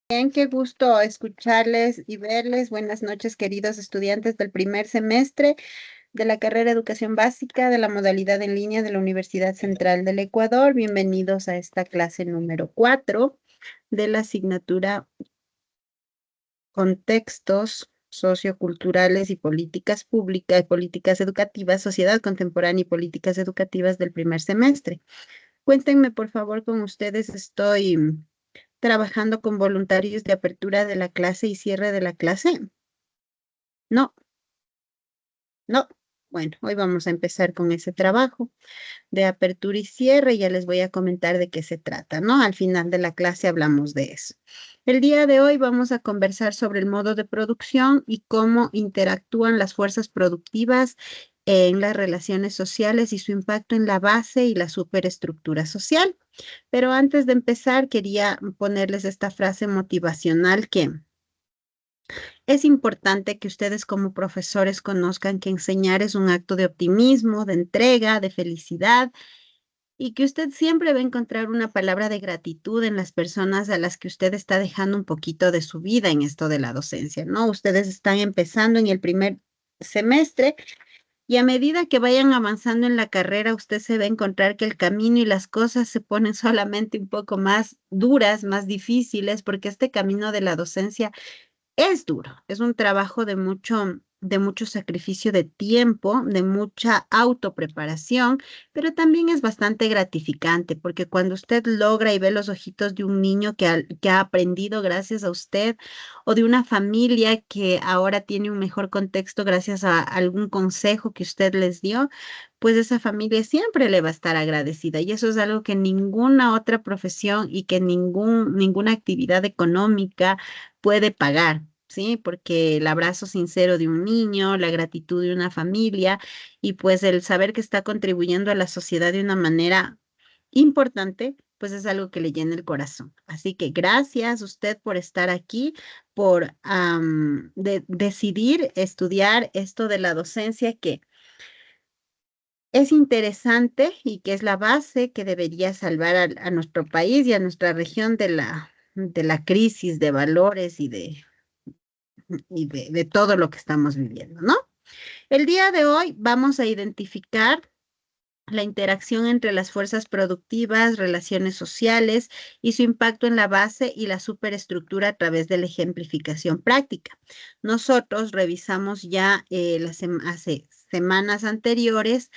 Bien, qué gusto escucharles y verles. Buenas noches, queridos estudiantes del primer semestre de la carrera Educación Básica de la modalidad en línea de la Universidad Central del Ecuador. Bienvenidos a esta clase número 4 de la asignatura Contextos socioculturales y políticas públicas, políticas educativas, sociedad contemporánea y políticas educativas del primer semestre. Cuéntenme, por favor, con ustedes. Estoy trabajando con voluntarios de apertura de la clase y cierre de la clase. No, no. Bueno, hoy vamos a empezar con ese trabajo de apertura y cierre. Ya les voy a comentar de qué se trata, ¿no? Al final de la clase hablamos de eso. El día de hoy vamos a conversar sobre el modo de producción y cómo interactúan las fuerzas productivas en las relaciones sociales y su impacto en la base y la superestructura social. Pero antes de empezar, quería ponerles esta frase motivacional que es importante que ustedes como profesores conozcan que enseñar es un acto de optimismo, de entrega, de felicidad y que usted siempre va a encontrar una palabra de gratitud en las personas a las que usted está dejando un poquito de su vida en esto de la docencia, ¿no? Ustedes están empezando en el primer semestre y a medida que vayan avanzando en la carrera, usted se va a encontrar que el camino y las cosas se ponen solamente un poco más duras, más difíciles, porque este camino de la docencia es duro, es un trabajo de mucho sacrificio de tiempo, de mucha autopreparación, pero también es bastante gratificante porque cuando usted logra y ve los ojitos de un niño que ha aprendido gracias a usted o de una familia que ahora tiene un mejor contexto gracias a algún consejo que usted les dio, pues esa familia siempre le va a estar agradecida y eso es algo que ninguna otra profesión y que ninguna actividad económica puede pagar, ¿sí? Porque el abrazo sincero de un niño, la gratitud de una familia y pues el saber que está contribuyendo a la sociedad de una manera importante, pues es algo que le llena el corazón. Así que gracias usted por estar aquí, por decidir estudiar esto de la docencia que es interesante y que es la base que debería salvar a nuestro país y a nuestra región de la crisis de valores de todo lo que estamos viviendo, ¿no? El día de hoy vamos a identificar la interacción entre las fuerzas productivas, relaciones sociales y su impacto en la base y la superestructura a través de la ejemplificación práctica. Nosotros revisamos ya hace semanas anteriores,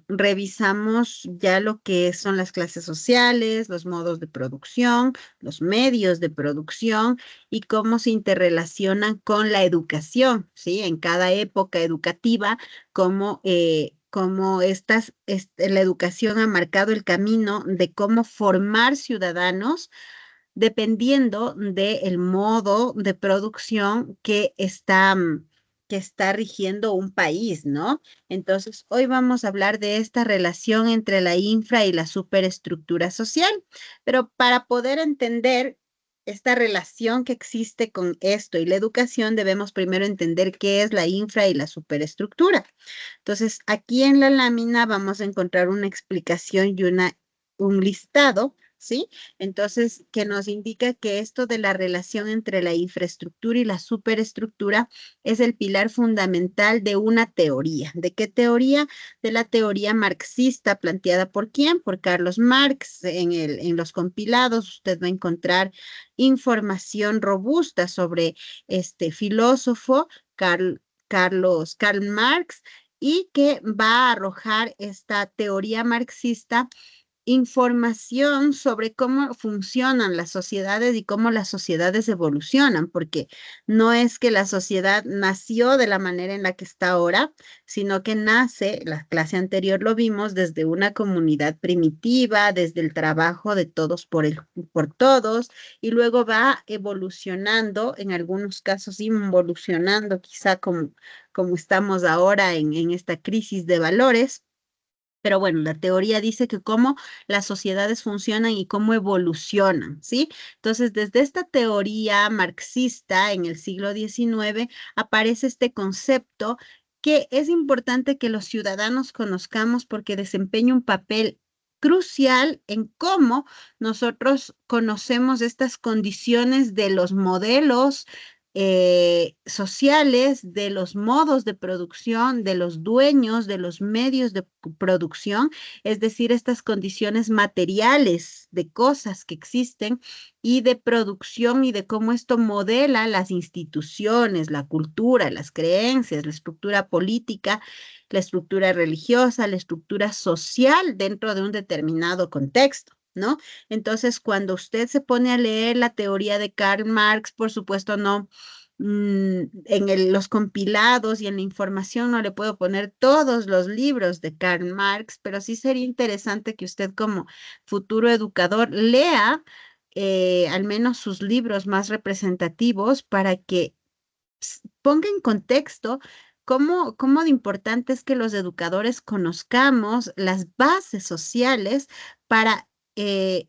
revisamos ya lo que son las clases sociales, los modos de producción, los medios de producción y cómo se interrelacionan con la educación, ¿sí? En cada época educativa, cómo la educación ha marcado el camino de cómo formar ciudadanos dependiendo del modo de producción que está rigiendo un país, ¿no? Entonces, hoy vamos a hablar de esta relación entre la infra y la superestructura social, pero para poder entender esta relación que existe con esto y la educación, debemos primero entender qué es la infra y la superestructura. Entonces, aquí en la lámina vamos a encontrar una explicación y un listado, ¿sí? Entonces, que nos indica que esto de la relación entre la infraestructura y la superestructura es el pilar fundamental de una teoría. ¿De qué teoría? De la teoría marxista planteada por quién? Por Carlos Marx. En los compilados usted va a encontrar información robusta sobre este filósofo, Karl Marx, y que va a arrojar esta teoría marxista información sobre cómo funcionan las sociedades y cómo las sociedades evolucionan, porque no es que la sociedad nació de la manera en la que está ahora, sino que nace, la clase anterior lo vimos, desde una comunidad primitiva, desde el trabajo de todos por todos, y luego va evolucionando, en algunos casos involucionando, quizá como estamos ahora en esta crisis de valores. Pero bueno, la teoría dice que cómo las sociedades funcionan y cómo evolucionan, ¿sí? Entonces, desde esta teoría marxista en el siglo XIX aparece este concepto que es importante que los ciudadanos conozcamos porque desempeña un papel crucial en cómo nosotros conocemos estas condiciones de los modelos sociales, de los modos de producción, de los dueños, de los medios de producción, es decir, estas condiciones materiales de cosas que existen y de producción y de cómo esto modela las instituciones, la cultura, las creencias, la estructura política, la estructura religiosa, la estructura social dentro de un determinado contexto, ¿no? Entonces, cuando usted se pone a leer la teoría de Karl Marx, por supuesto, no, los compilados y en la información no le puedo poner todos los libros de Karl Marx, pero sí sería interesante que usted como futuro educador lea al menos sus libros más representativos para que ponga en contexto cómo de importante es que los educadores conozcamos las bases sociales para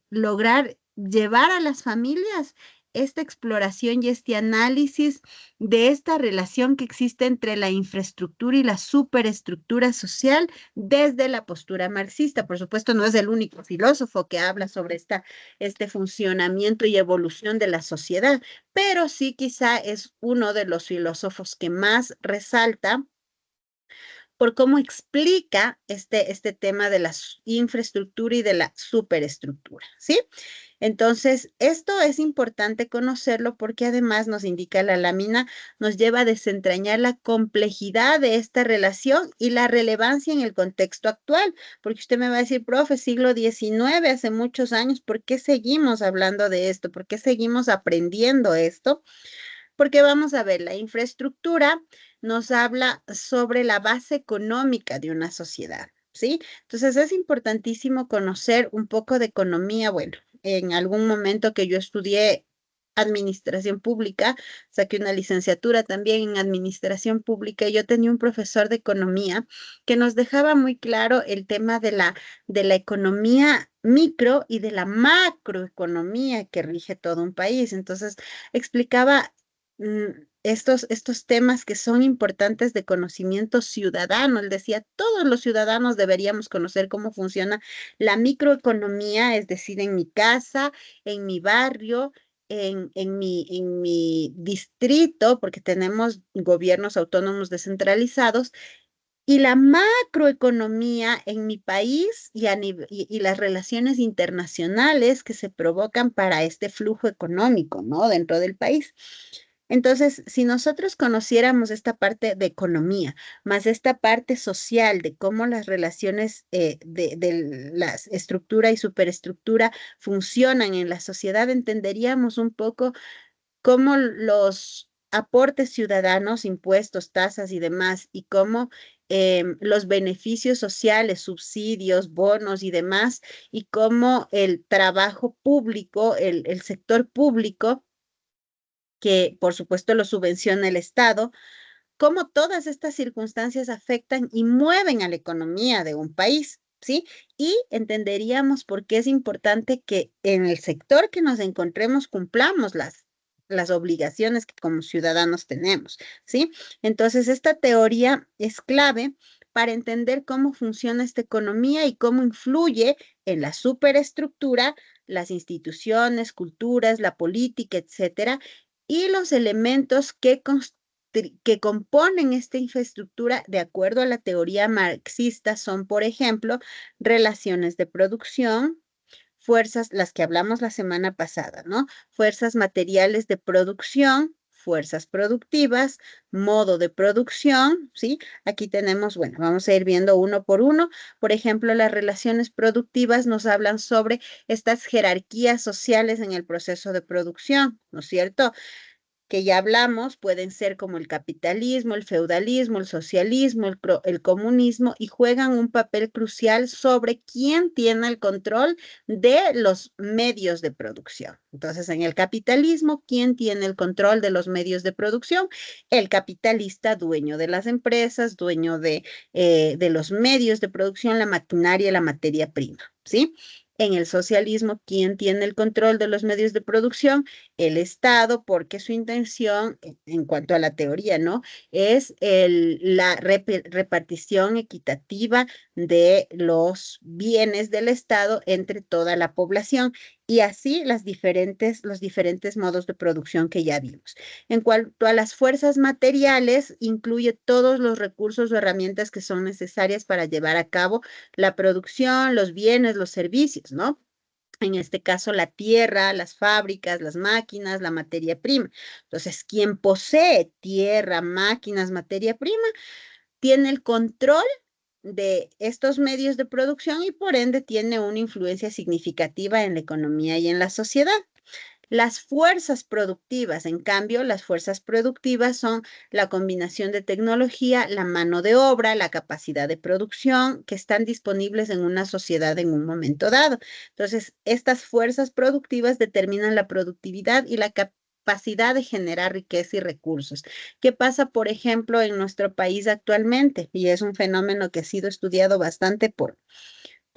lograr llevar a las familias esta exploración y este análisis de esta relación que existe entre la infraestructura y la superestructura social desde la postura marxista. Por supuesto, no es el único filósofo que habla sobre este funcionamiento y evolución de la sociedad, pero sí quizá es uno de los filósofos que más resalta por cómo explica este tema de la infraestructura y de la superestructura, ¿sí? Entonces, esto es importante conocerlo porque además nos indica la lámina, nos lleva a desentrañar la complejidad de esta relación y la relevancia en el contexto actual, porque usted me va a decir, profe, siglo XIX, hace muchos años, ¿por qué seguimos hablando de esto? ¿Por qué seguimos aprendiendo esto? Porque vamos a ver, la infraestructura nos habla sobre la base económica de una sociedad, ¿sí? Entonces es importantísimo conocer un poco de economía. Bueno, en algún momento que yo estudié administración pública, saqué una licenciatura también en administración pública y yo tenía un profesor de economía que nos dejaba muy claro el tema de la economía micro y de la macroeconomía que rige todo un país. Entonces, explicaba estos temas que son importantes de conocimiento ciudadano. Él decía, todos los ciudadanos deberíamos conocer cómo funciona la microeconomía, es decir, en mi casa, en mi barrio, en mi distrito, porque tenemos gobiernos autónomos descentralizados, y la macroeconomía en mi país y las relaciones internacionales que se provocan para este flujo económico, ¿no? Dentro del país. Entonces, si nosotros conociéramos esta parte de economía, más esta parte social de cómo las relaciones de la estructura y superestructura funcionan en la sociedad, entenderíamos un poco cómo los aportes ciudadanos, impuestos, tasas y demás, y cómo los beneficios sociales, subsidios, bonos y demás, y cómo el trabajo público, el sector público, que por supuesto lo subvenciona el Estado, cómo todas estas circunstancias afectan y mueven a la economía de un país, ¿sí? Y entenderíamos por qué es importante que en el sector que nos encontremos cumplamos las obligaciones que como ciudadanos tenemos, ¿sí? Entonces, esta teoría es clave para entender cómo funciona esta economía y cómo influye en la superestructura, las instituciones, culturas, la política, etcétera, y los elementos que componen esta infraestructura, de acuerdo a la teoría marxista, son, por ejemplo, relaciones de producción, fuerzas, las que hablamos la semana pasada, ¿no? Fuerzas materiales de producción, fuerzas productivas, modo de producción, ¿sí? Aquí tenemos, bueno, vamos a ir viendo uno por uno. Por ejemplo, las relaciones productivas nos hablan sobre estas jerarquías sociales en el proceso de producción, ¿no es cierto? Que ya hablamos, pueden ser como el capitalismo, el feudalismo, el socialismo, el comunismo, y juegan un papel crucial sobre quién tiene el control de los medios de producción. Entonces, en el capitalismo, ¿quién tiene el control de los medios de producción? El capitalista, dueño de las empresas, dueño de los medios de producción, la maquinaria, la materia prima, ¿sí? En el socialismo, ¿quién tiene el control de los medios de producción? El Estado, porque su intención, en cuanto a la teoría, ¿no? Es la repartición equitativa de los bienes del Estado entre toda la población y así los diferentes modos de producción que ya vimos. En cuanto a las fuerzas materiales, incluye todos los recursos o herramientas que son necesarias para llevar a cabo la producción, los bienes, los servicios, ¿no? En este caso, la tierra, las fábricas, las máquinas, la materia prima. Entonces, quien posee tierra, máquinas, materia prima, tiene el control de estos medios de producción y por ende tiene una influencia significativa en la economía y en la sociedad. Las fuerzas productivas, en cambio, las fuerzas productivas son la combinación de tecnología, la mano de obra, la capacidad de producción que están disponibles en una sociedad en un momento dado. Entonces, estas fuerzas productivas determinan la productividad y la capacidad de generar riqueza y recursos. ¿Qué pasa, por ejemplo, en nuestro país actualmente? Y es un fenómeno que ha sido estudiado bastante por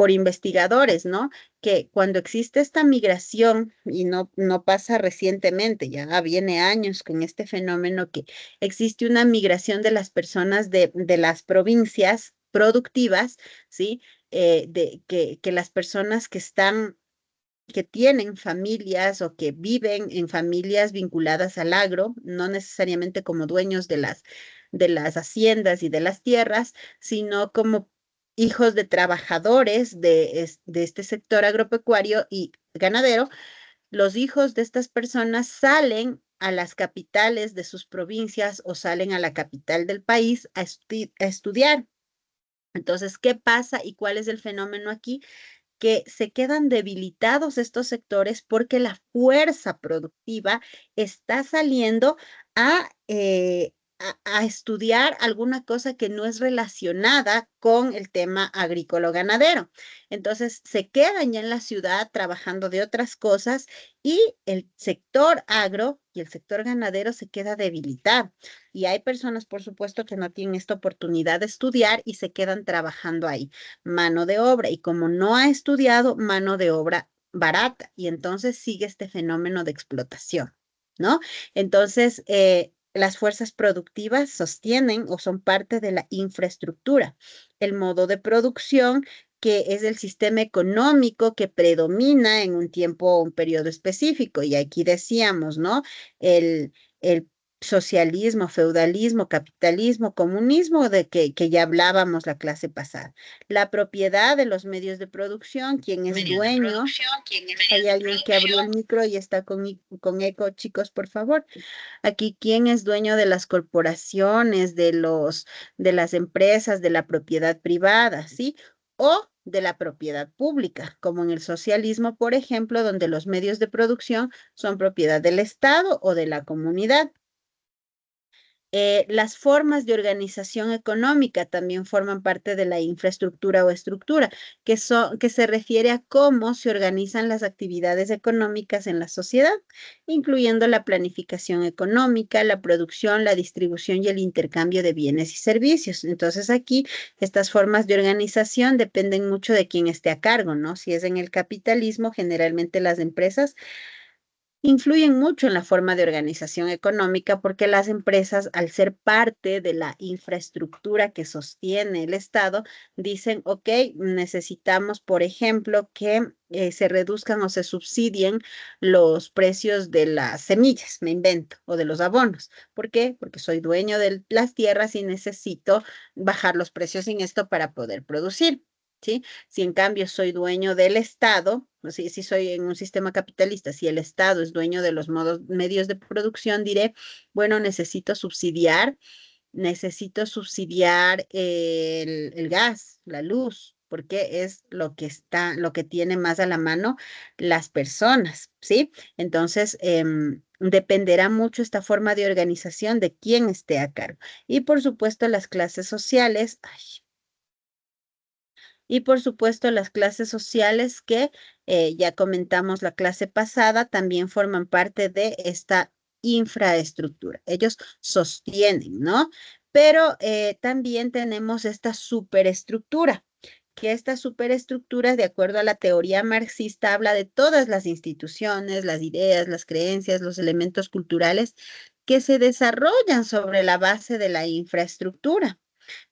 investigadores, ¿no? Que cuando existe esta migración, y no pasa recientemente, ya viene años con este fenómeno que existe una migración de las personas de las provincias productivas, ¿sí? Que las personas que tienen familias o que viven en familias vinculadas al agro, no necesariamente como dueños de las haciendas y de las tierras, sino como hijos de trabajadores de este sector agropecuario y ganadero. Los hijos de estas personas salen a las capitales de sus provincias o salen a la capital del país a estudiar. Entonces, ¿qué pasa y cuál es el fenómeno aquí? Que se quedan debilitados estos sectores porque la fuerza productiva está saliendo a estudiar alguna cosa que no es relacionada con el tema agrícola ganadero. Entonces se quedan ya en la ciudad trabajando de otras cosas y el sector agro y el sector ganadero se queda debilitado. Y hay personas, por supuesto, que no tienen esta oportunidad de estudiar y se quedan trabajando ahí mano de obra y como no ha estudiado, mano de obra barata y entonces sigue este fenómeno de explotación, ¿no? Entonces, las fuerzas productivas sostienen o son parte de la infraestructura, el modo de producción que es el sistema económico que predomina en un tiempo o un periodo específico. Y aquí decíamos, ¿no? El socialismo, feudalismo, capitalismo, comunismo, que ya hablábamos la clase pasada. La propiedad de los medios de producción, quién es dueño. Hay alguien que abrió el micro y está con eco, chicos, por favor. Aquí, ¿quién es dueño de las corporaciones, de las empresas, de la propiedad privada, ¿sí? O de la propiedad pública, como en el socialismo, por ejemplo, donde los medios de producción son propiedad del Estado o de la comunidad. Las formas de organización económica también forman parte de la infraestructura o estructura, que se refiere a cómo se organizan las actividades económicas en la sociedad, incluyendo la planificación económica, la producción, la distribución y el intercambio de bienes y servicios. Entonces aquí estas formas de organización dependen mucho de quién esté a cargo, ¿no? Si es en el capitalismo, generalmente las empresas influyen mucho en la forma de organización económica porque las empresas, al ser parte de la infraestructura que sostiene el Estado, dicen, ok, necesitamos, por ejemplo, que se reduzcan o se subsidien los precios de las semillas, me invento, o de los abonos. ¿Por qué? Porque soy dueño de las tierras y necesito bajar los precios en esto para poder producir. ¿Sí? Si en cambio soy dueño del Estado, o si soy en un sistema capitalista, si el Estado es dueño de los medios de producción, diré, bueno, necesito subsidiar el gas, la luz, porque es lo que tiene más a la mano las personas, ¿sí? Entonces, dependerá mucho esta forma de organización de quién esté a cargo. Y por supuesto, las clases sociales, ay, y por supuesto, las clases sociales que ya comentamos la clase pasada también forman parte de esta infraestructura. Ellos sostienen, ¿no? Pero también tenemos esta superestructura, que esta superestructura, de acuerdo a la teoría marxista, habla de todas las instituciones, las ideas, las creencias, los elementos culturales que se desarrollan sobre la base de la infraestructura.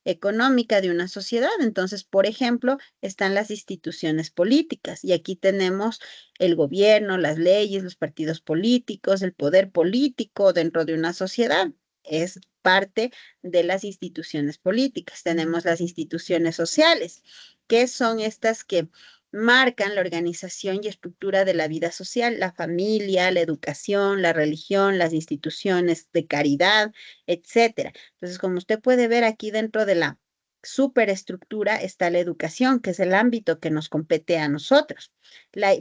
económica de una sociedad. Entonces, por ejemplo, están las instituciones políticas y aquí tenemos el gobierno, las leyes, los partidos políticos, el poder político dentro de una sociedad. Es parte de las instituciones políticas. Tenemos las instituciones sociales, que son estas que marcan la organización y estructura de la vida social, la familia, la educación, la religión, las instituciones de caridad, etcétera. Entonces, como usted puede ver aquí dentro de la superestructura está la educación, que es el ámbito que nos compete a nosotros.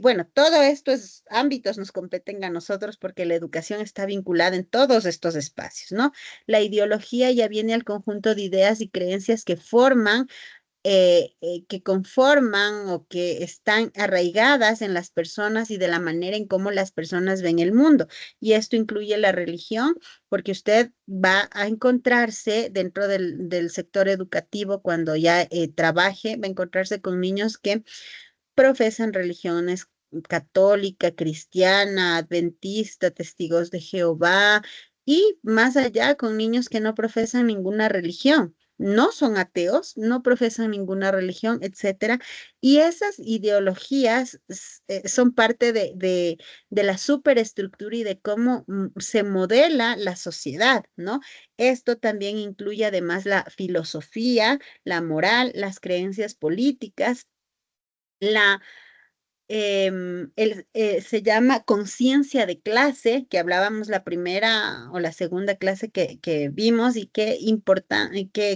Bueno, todo estos ámbitos nos competen a nosotros porque la educación está vinculada en todos estos espacios, ¿no? La ideología ya viene al conjunto de ideas y creencias que forman que conforman o que están arraigadas en las personas y de la manera en cómo las personas ven el mundo. Y esto incluye la religión, porque usted va a encontrarse dentro del sector educativo cuando ya trabaje, va a encontrarse con niños que profesan religiones católica, cristiana, adventista, testigos de Jehová y más allá con niños que no profesan ninguna religión. No son ateos, no profesan ninguna religión, etcétera. Y esas ideologías son parte de la superestructura y de cómo se modela la sociedad, ¿no? Esto también incluye además la filosofía, la moral, las creencias políticas, la se llama conciencia de clase, que hablábamos la primera o la segunda clase que vimos y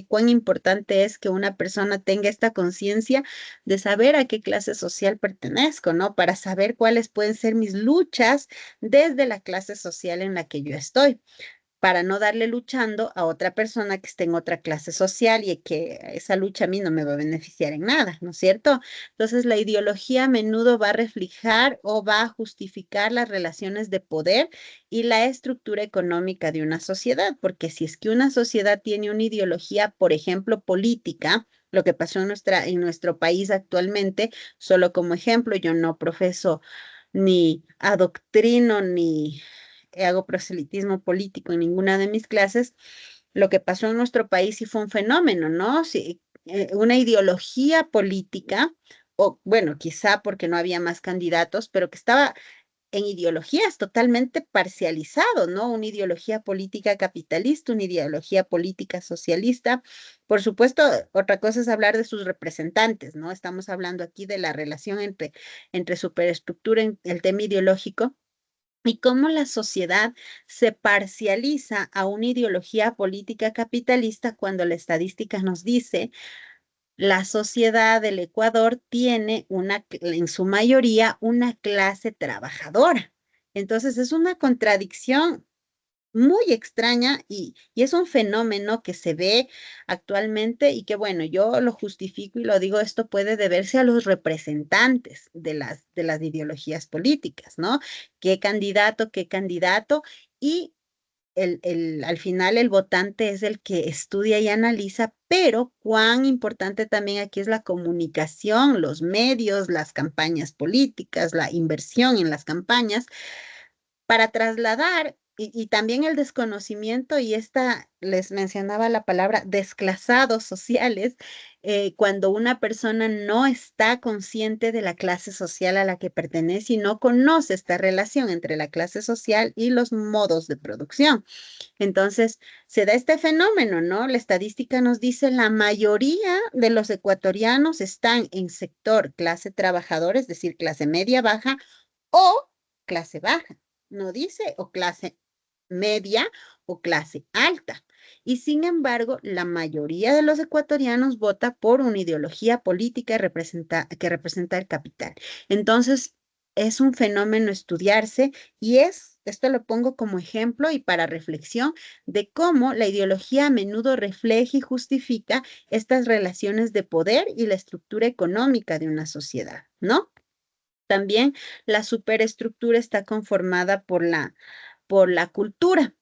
cuán importante es que una persona tenga esta conciencia de saber a qué clase social pertenezco, ¿no? Para saber cuáles pueden ser mis luchas desde la clase social en la que yo estoy para no darle luchando a otra persona que esté en otra clase social y que esa lucha a mí no me va a beneficiar en nada, ¿no es cierto? Entonces, la ideología a menudo va a reflejar o va a justificar las relaciones de poder y la estructura económica de una sociedad, porque si es que una sociedad tiene una ideología, por ejemplo, política, lo que pasó en nuestro país actualmente, solo como ejemplo, yo no profeso ni adoctrino ni hago proselitismo político en ninguna de mis clases, lo que pasó en nuestro país sí fue un fenómeno, ¿no? Sí, una ideología política, o bueno, quizá porque no había más candidatos, pero que estaba en ideologías totalmente parcializado, ¿no? Una ideología política capitalista, una ideología política socialista. Por supuesto, otra cosa es hablar de sus representantes, ¿no? Estamos hablando aquí de la relación entre superestructura y el tema ideológico y cómo la sociedad se parcializa a una ideología política capitalista cuando la estadística nos dice la sociedad del Ecuador tiene en su mayoría una clase trabajadora. Entonces es una contradicción muy extraña y es un fenómeno que se ve actualmente y que bueno, yo lo justifico y lo digo, esto puede deberse a los representantes de las ideologías políticas, ¿no? Qué candidato y al final el votante es el que estudia y analiza, pero cuán importante también aquí es la comunicación, los medios, las campañas políticas, la inversión en las campañas para trasladar y también el desconocimiento y esta, les mencionaba la palabra desclasados sociales, cuando una persona no está consciente de la clase social a la que pertenece y no conoce esta relación entre la clase social y los modos de producción. Entonces, se da este fenómeno, ¿no? La estadística nos dice la mayoría de los ecuatorianos están en sector clase trabajadora, es decir, clase media baja o clase baja. No dice o clase media o clase alta. Y sin embargo, la mayoría de los ecuatorianos vota por una ideología política que representa el capital. Entonces, es un fenómeno estudiarse y esto lo pongo como ejemplo y para reflexión de cómo la ideología a menudo refleja y justifica estas relaciones de poder y la estructura económica de una sociedad, ¿no? También la superestructura está conformada por la cultura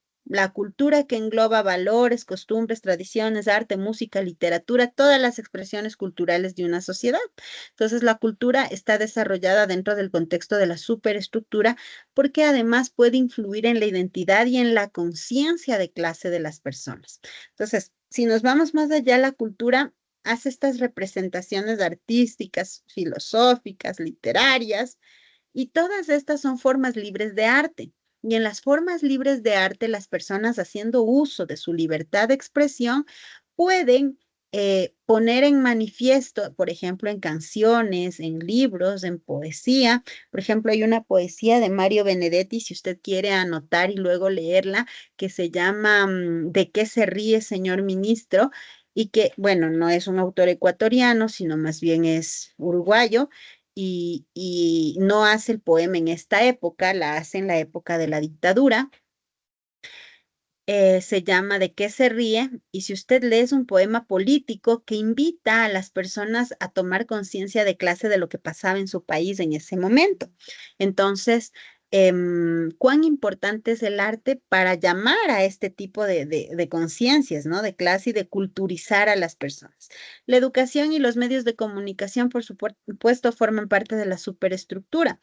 que engloba valores, costumbres, tradiciones, arte, música, literatura, todas las expresiones culturales de una sociedad. Entonces, la cultura está desarrollada dentro del contexto de la superestructura porque además puede influir en la identidad y en la conciencia de clase de las personas. Entonces, Si nos vamos más allá, la cultura hace estas representaciones artísticas, filosóficas, literarias, y todas estas son formas libres de arte. Y en las formas libres de arte, las personas haciendo uso de su libertad de expresión pueden poner en manifiesto, por ejemplo, en canciones, en libros, en poesía. Por ejemplo, hay una poesía de Mario Benedetti, si usted quiere anotar y luego leerla, que se llama ¿De qué se ríe, señor ministro? Y que, bueno, no es un autor ecuatoriano, sino más bien es uruguayo y no hace el poema en esta época, la hace en la época de la dictadura. Se llama ¿De qué se ríe? Y si usted lee es un poema político que invita a las personas a tomar conciencia de clase de lo que pasaba en su país en ese momento. Entonces, cuán importante es el arte para llamar a este tipo de conciencias, ¿no? De clase y de culturizar a las personas. La educación y los medios de comunicación, por supuesto, forman parte de la superestructura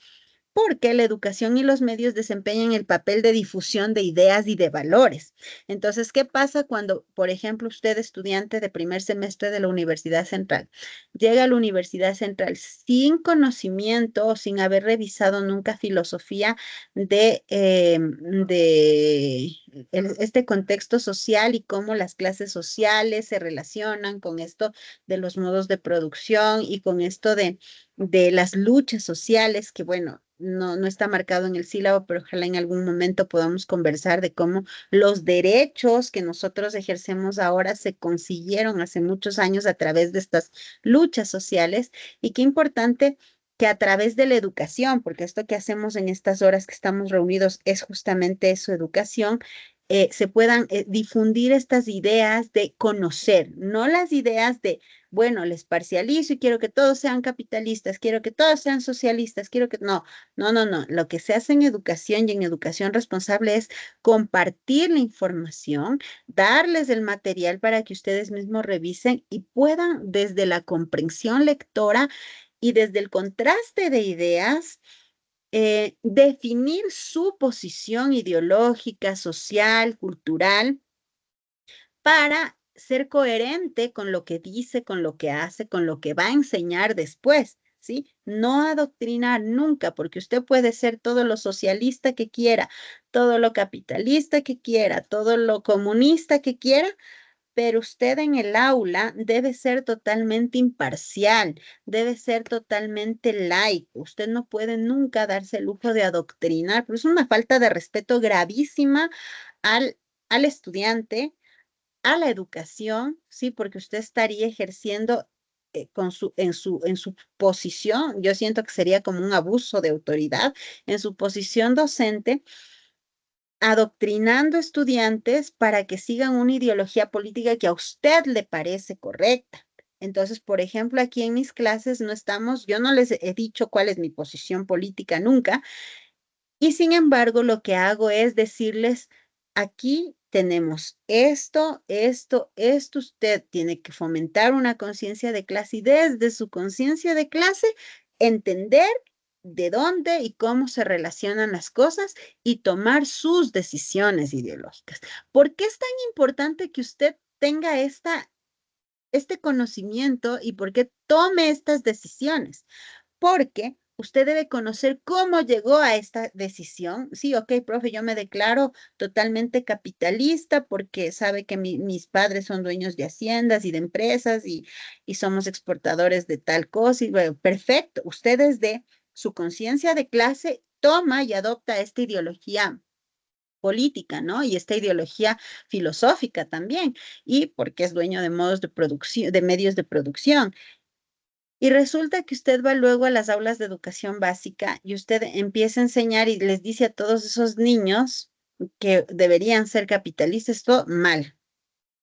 porque la educación y los medios desempeñan el papel de difusión de ideas y de valores. Entonces, ¿qué pasa cuando, por ejemplo, usted, estudiante de primer semestre de la Universidad Central, llega a la Universidad Central sin conocimiento o sin haber revisado nunca filosofía de este contexto social y cómo las clases sociales se relacionan con esto de los modos de producción y con esto de las luchas sociales, que bueno, no está marcado en el sílabo, pero ojalá en algún momento podamos conversar de cómo los derechos que nosotros ejercemos ahora se consiguieron hace muchos años a través de estas luchas sociales y qué importante que a través de la educación, porque esto que hacemos en estas horas que estamos reunidos es justamente eso, educación, se puedan difundir estas ideas de conocer, no las ideas de bueno, les parcializo y quiero que todos sean capitalistas, quiero que todos sean socialistas, quiero que no, no, no, no. Lo que se hace en educación y en educación responsable es compartir la información, darles el material para que ustedes mismos revisen y puedan desde la comprensión lectora y desde el contraste de ideas, definir su posición ideológica, social, cultural para ser coherente con lo que dice, con lo que hace, con lo que va a enseñar después, ¿sí? No adoctrinar nunca, porque usted puede ser todo lo socialista que quiera, todo lo capitalista que quiera, todo lo comunista que quiera, pero usted en el aula debe ser totalmente imparcial, debe ser totalmente laico. Usted no puede nunca darse el lujo de adoctrinar, pero es una falta de respeto gravísima al, al estudiante, a la educación, sí, porque usted estaría ejerciendo en su posición, yo siento que sería como un abuso de autoridad, en su posición docente, adoctrinando estudiantes para que sigan una ideología política que a usted le parece correcta. Entonces, por ejemplo, aquí en mis clases no estamos, yo no les he dicho cuál es mi posición política nunca, y sin embargo, lo que hago es decirles, aquí tenemos esto, esto, esto, usted tiene que fomentar una conciencia de clase y desde su conciencia de clase entender de dónde y cómo se relacionan las cosas y tomar sus decisiones ideológicas. ¿Por qué es tan importante que usted tenga este conocimiento y por qué tome estas decisiones? Porque usted debe conocer cómo llegó a esta decisión. Sí, ok, profe, yo me declaro totalmente capitalista porque sabe que mis padres son dueños de haciendas y de empresas y somos exportadores de tal cosa. Y bueno, perfecto, usted desde su conciencia de clase toma y adopta esta ideología política, ¿no? Y esta ideología filosófica también, y porque es dueño de modos de producción, de medios de producción. Y resulta que usted va luego a las aulas de educación básica y usted empieza a enseñar y les dice a todos esos niños que deberían ser capitalistas, todo mal,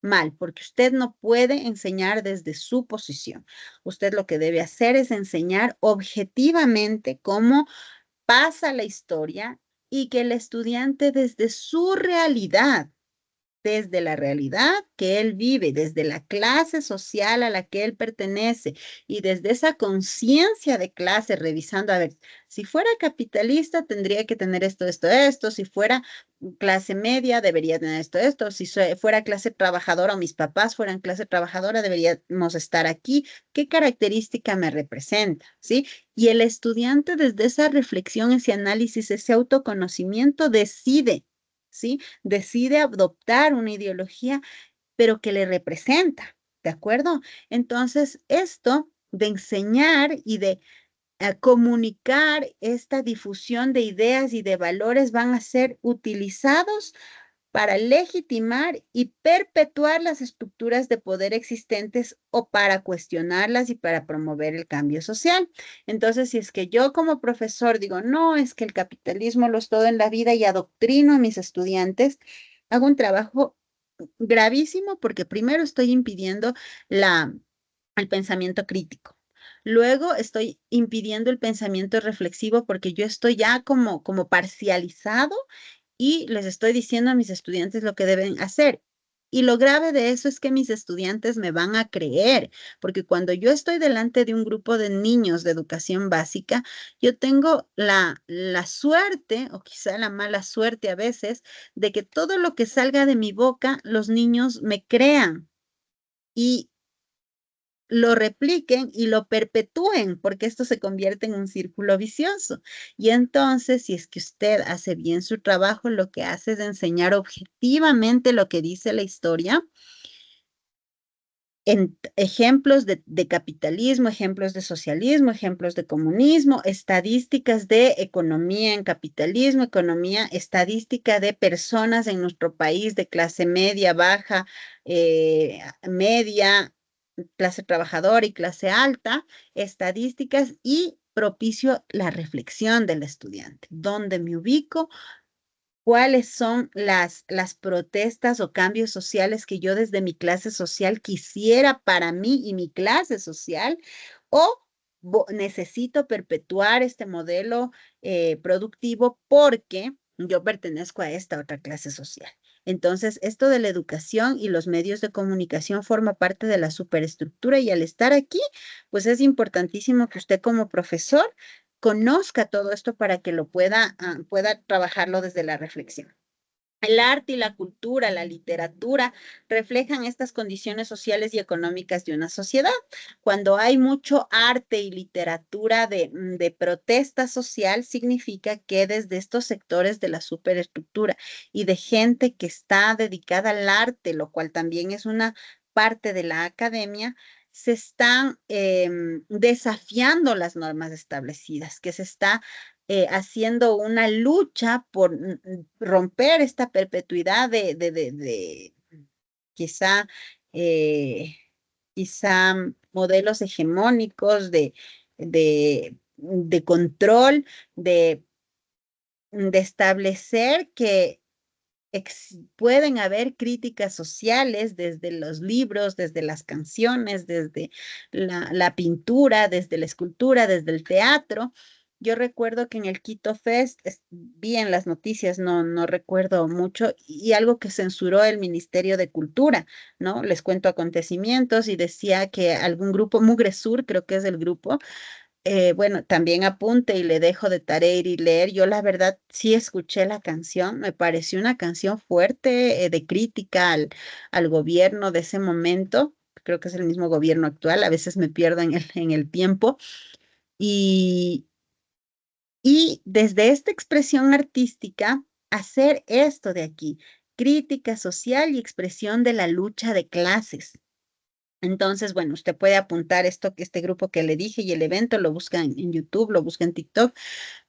mal, porque usted no puede enseñar desde su posición. Usted lo que debe hacer es enseñar objetivamente cómo pasa la historia y que el estudiante desde su realidad desde la realidad que él vive, desde la clase social a la que él pertenece y desde esa conciencia de clase, revisando, a ver, si fuera capitalista tendría que tener esto, esto, esto, si fuera clase media debería tener esto, esto, si fuera clase trabajadora o mis papás fueran clase trabajadora deberíamos estar aquí, ¿qué característica me representa? ¿Sí? Y el estudiante desde esa reflexión, ese análisis, ese autoconocimiento decide, ¿sí? Decide adoptar una ideología, pero que le representa, ¿de acuerdo? Entonces, esto de enseñar y de comunicar esta difusión de ideas y de valores van a ser utilizados para legitimar y perpetuar las estructuras de poder existentes o para cuestionarlas y para promover el cambio social. Entonces, si es que yo como profesor digo, no, es que el capitalismo lo es todo en la vida y adoctrino a mis estudiantes, hago un trabajo gravísimo porque primero estoy impidiendo la, el pensamiento crítico. Luego estoy impidiendo el pensamiento reflexivo porque yo estoy ya como parcializado y les estoy diciendo a mis estudiantes lo que deben hacer. Y lo grave de eso es que mis estudiantes me van a creer, porque cuando yo estoy delante de un grupo de niños de educación básica, yo tengo la suerte, o quizá la mala suerte a veces, de que todo lo que salga de mi boca, los niños me crean. Y lo repliquen y lo perpetúen, porque esto se convierte en un círculo vicioso. Y entonces, si es que usted hace bien su trabajo, lo que hace es enseñar objetivamente lo que dice la historia en ejemplos de capitalismo, ejemplos de socialismo, ejemplos de comunismo, estadísticas de economía en capitalismo, economía, estadística de personas en nuestro país de clase media, baja, media, clase trabajadora y clase alta, estadísticas y propicio la reflexión del estudiante. ¿Dónde me ubico? ¿Cuáles son las protestas o cambios sociales que yo desde mi clase social quisiera para mí y mi clase social? ¿O necesito perpetuar este modelo productivo porque yo pertenezco a esta otra clase social? Entonces, esto de la educación y los medios de comunicación forma parte de la superestructura y al estar aquí, pues es importantísimo que usted como profesor conozca todo esto para que lo pueda trabajarlo desde la reflexión. El arte y la cultura, la literatura, reflejan estas condiciones sociales y económicas de una sociedad. Cuando hay mucho arte y literatura de protesta social, significa que desde estos sectores de la superestructura y de gente que está dedicada al arte, lo cual también es una parte de la academia, se están desafiando las normas establecidas, que se está haciendo una lucha por romper esta perpetuidad de quizá, eh, quizá modelos hegemónicos de control, de establecer que pueden haber críticas sociales desde los libros, desde las canciones, desde la pintura, desde la escultura, desde el teatro. Yo recuerdo que en el Quito Fest vi en las noticias, no recuerdo mucho, y algo que censuró el Ministerio de Cultura, ¿no? Les cuento acontecimientos y decía que algún grupo, Mugre Sur, creo que es el grupo, bueno, también apunte y le dejo de tarea ir y leer. Yo la verdad sí escuché la canción, me pareció una canción fuerte de crítica al gobierno de ese momento. Creo que es el mismo gobierno actual, a veces me pierdo en el tiempo. Y, y desde esta expresión artística, hacer esto de aquí, crítica social y expresión de la lucha de clases. Entonces, bueno, usted puede apuntar este grupo que le dije y el evento lo busca en YouTube, lo busca en TikTok,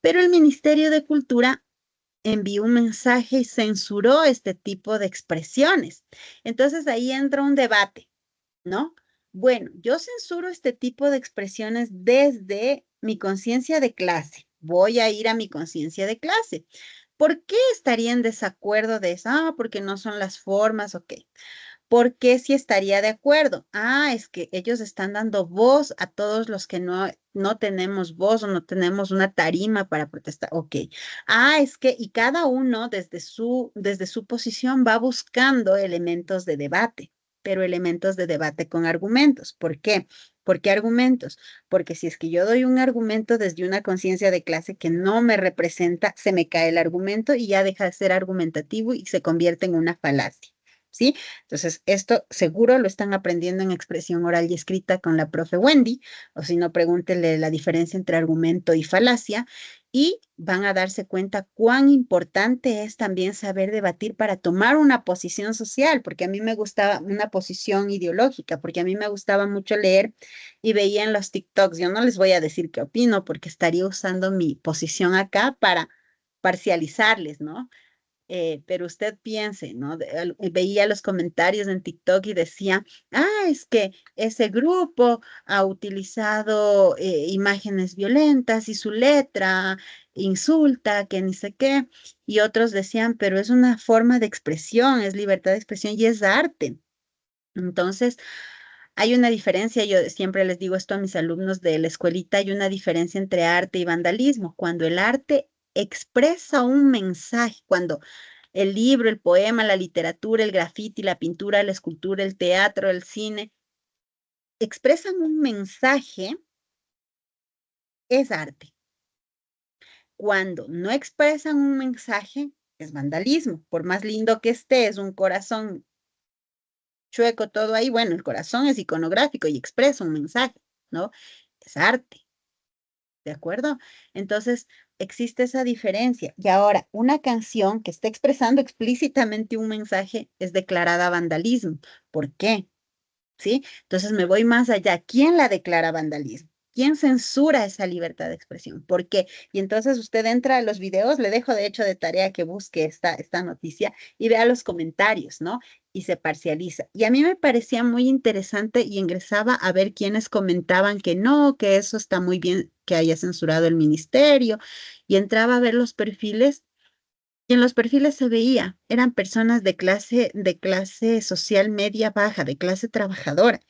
pero el Ministerio de Cultura envió un mensaje y censuró este tipo de expresiones. Entonces ahí entra un debate, ¿no? Bueno, yo censuro este tipo de expresiones desde mi conciencia de clase. Voy a ir a mi conciencia de clase. ¿Por qué estaría en desacuerdo de eso? Ah, porque no son las formas, ok. ¿Por qué sí estaría de acuerdo? Ah, es que ellos están dando voz a todos los que no tenemos voz o no tenemos una tarima para protestar. Ok. Ah, es que, y cada uno desde su posición va buscando elementos de debate, pero elementos de debate con argumentos. ¿Por qué? ¿Por qué argumentos? Porque si es que yo doy un argumento desde una conciencia de clase que no me representa, se me cae el argumento y ya deja de ser argumentativo y se convierte en una falacia. ¿Sí? Entonces, esto seguro lo están aprendiendo en expresión oral y escrita con la profe Wendy, o si no, pregúntenle la diferencia entre argumento y falacia, y van a darse cuenta cuán importante es también saber debatir para tomar una posición social, porque a mí me gustaba una posición ideológica, porque a mí me gustaba mucho leer y veía en los TikToks, yo no les voy a decir qué opino, porque estaría usando mi posición acá para parcializarles, ¿no? Pero usted piense, ¿no? Veía los comentarios en TikTok y decía, ah, es que ese grupo ha utilizado imágenes violentas y su letra insulta, que ni sé qué, y otros decían, pero es una forma de expresión, es libertad de expresión y es arte. Entonces, hay una diferencia, yo siempre les digo esto a mis alumnos de la escuelita, hay una diferencia entre arte y vandalismo. Cuando el arte expresa un mensaje, cuando el libro, el poema, la literatura, el grafiti, la pintura, la escultura, el teatro, el cine, expresan un mensaje, es arte. Cuando no expresan un mensaje, es vandalismo. Por más lindo que esté, es un corazón chueco todo ahí. Bueno, el corazón es iconográfico y expresa un mensaje, ¿no? Es arte. ¿De acuerdo? Entonces, existe esa diferencia. Y ahora, una canción que está expresando explícitamente un mensaje es declarada vandalismo. ¿Por qué? ¿Sí? Entonces me voy más allá. ¿Quién la declara vandalismo? ¿Quién censura esa libertad de expresión? ¿Por qué? Y entonces usted entra a los videos, le dejo de hecho de tarea que busque esta noticia y vea los comentarios, ¿no? Y se parcializa. Y a mí me parecía muy interesante y ingresaba a ver quiénes comentaban que no, que eso está muy bien que haya censurado el ministerio. Y entraba a ver los perfiles y en los perfiles se veía, eran personas de clase social media baja, de clase trabajadora.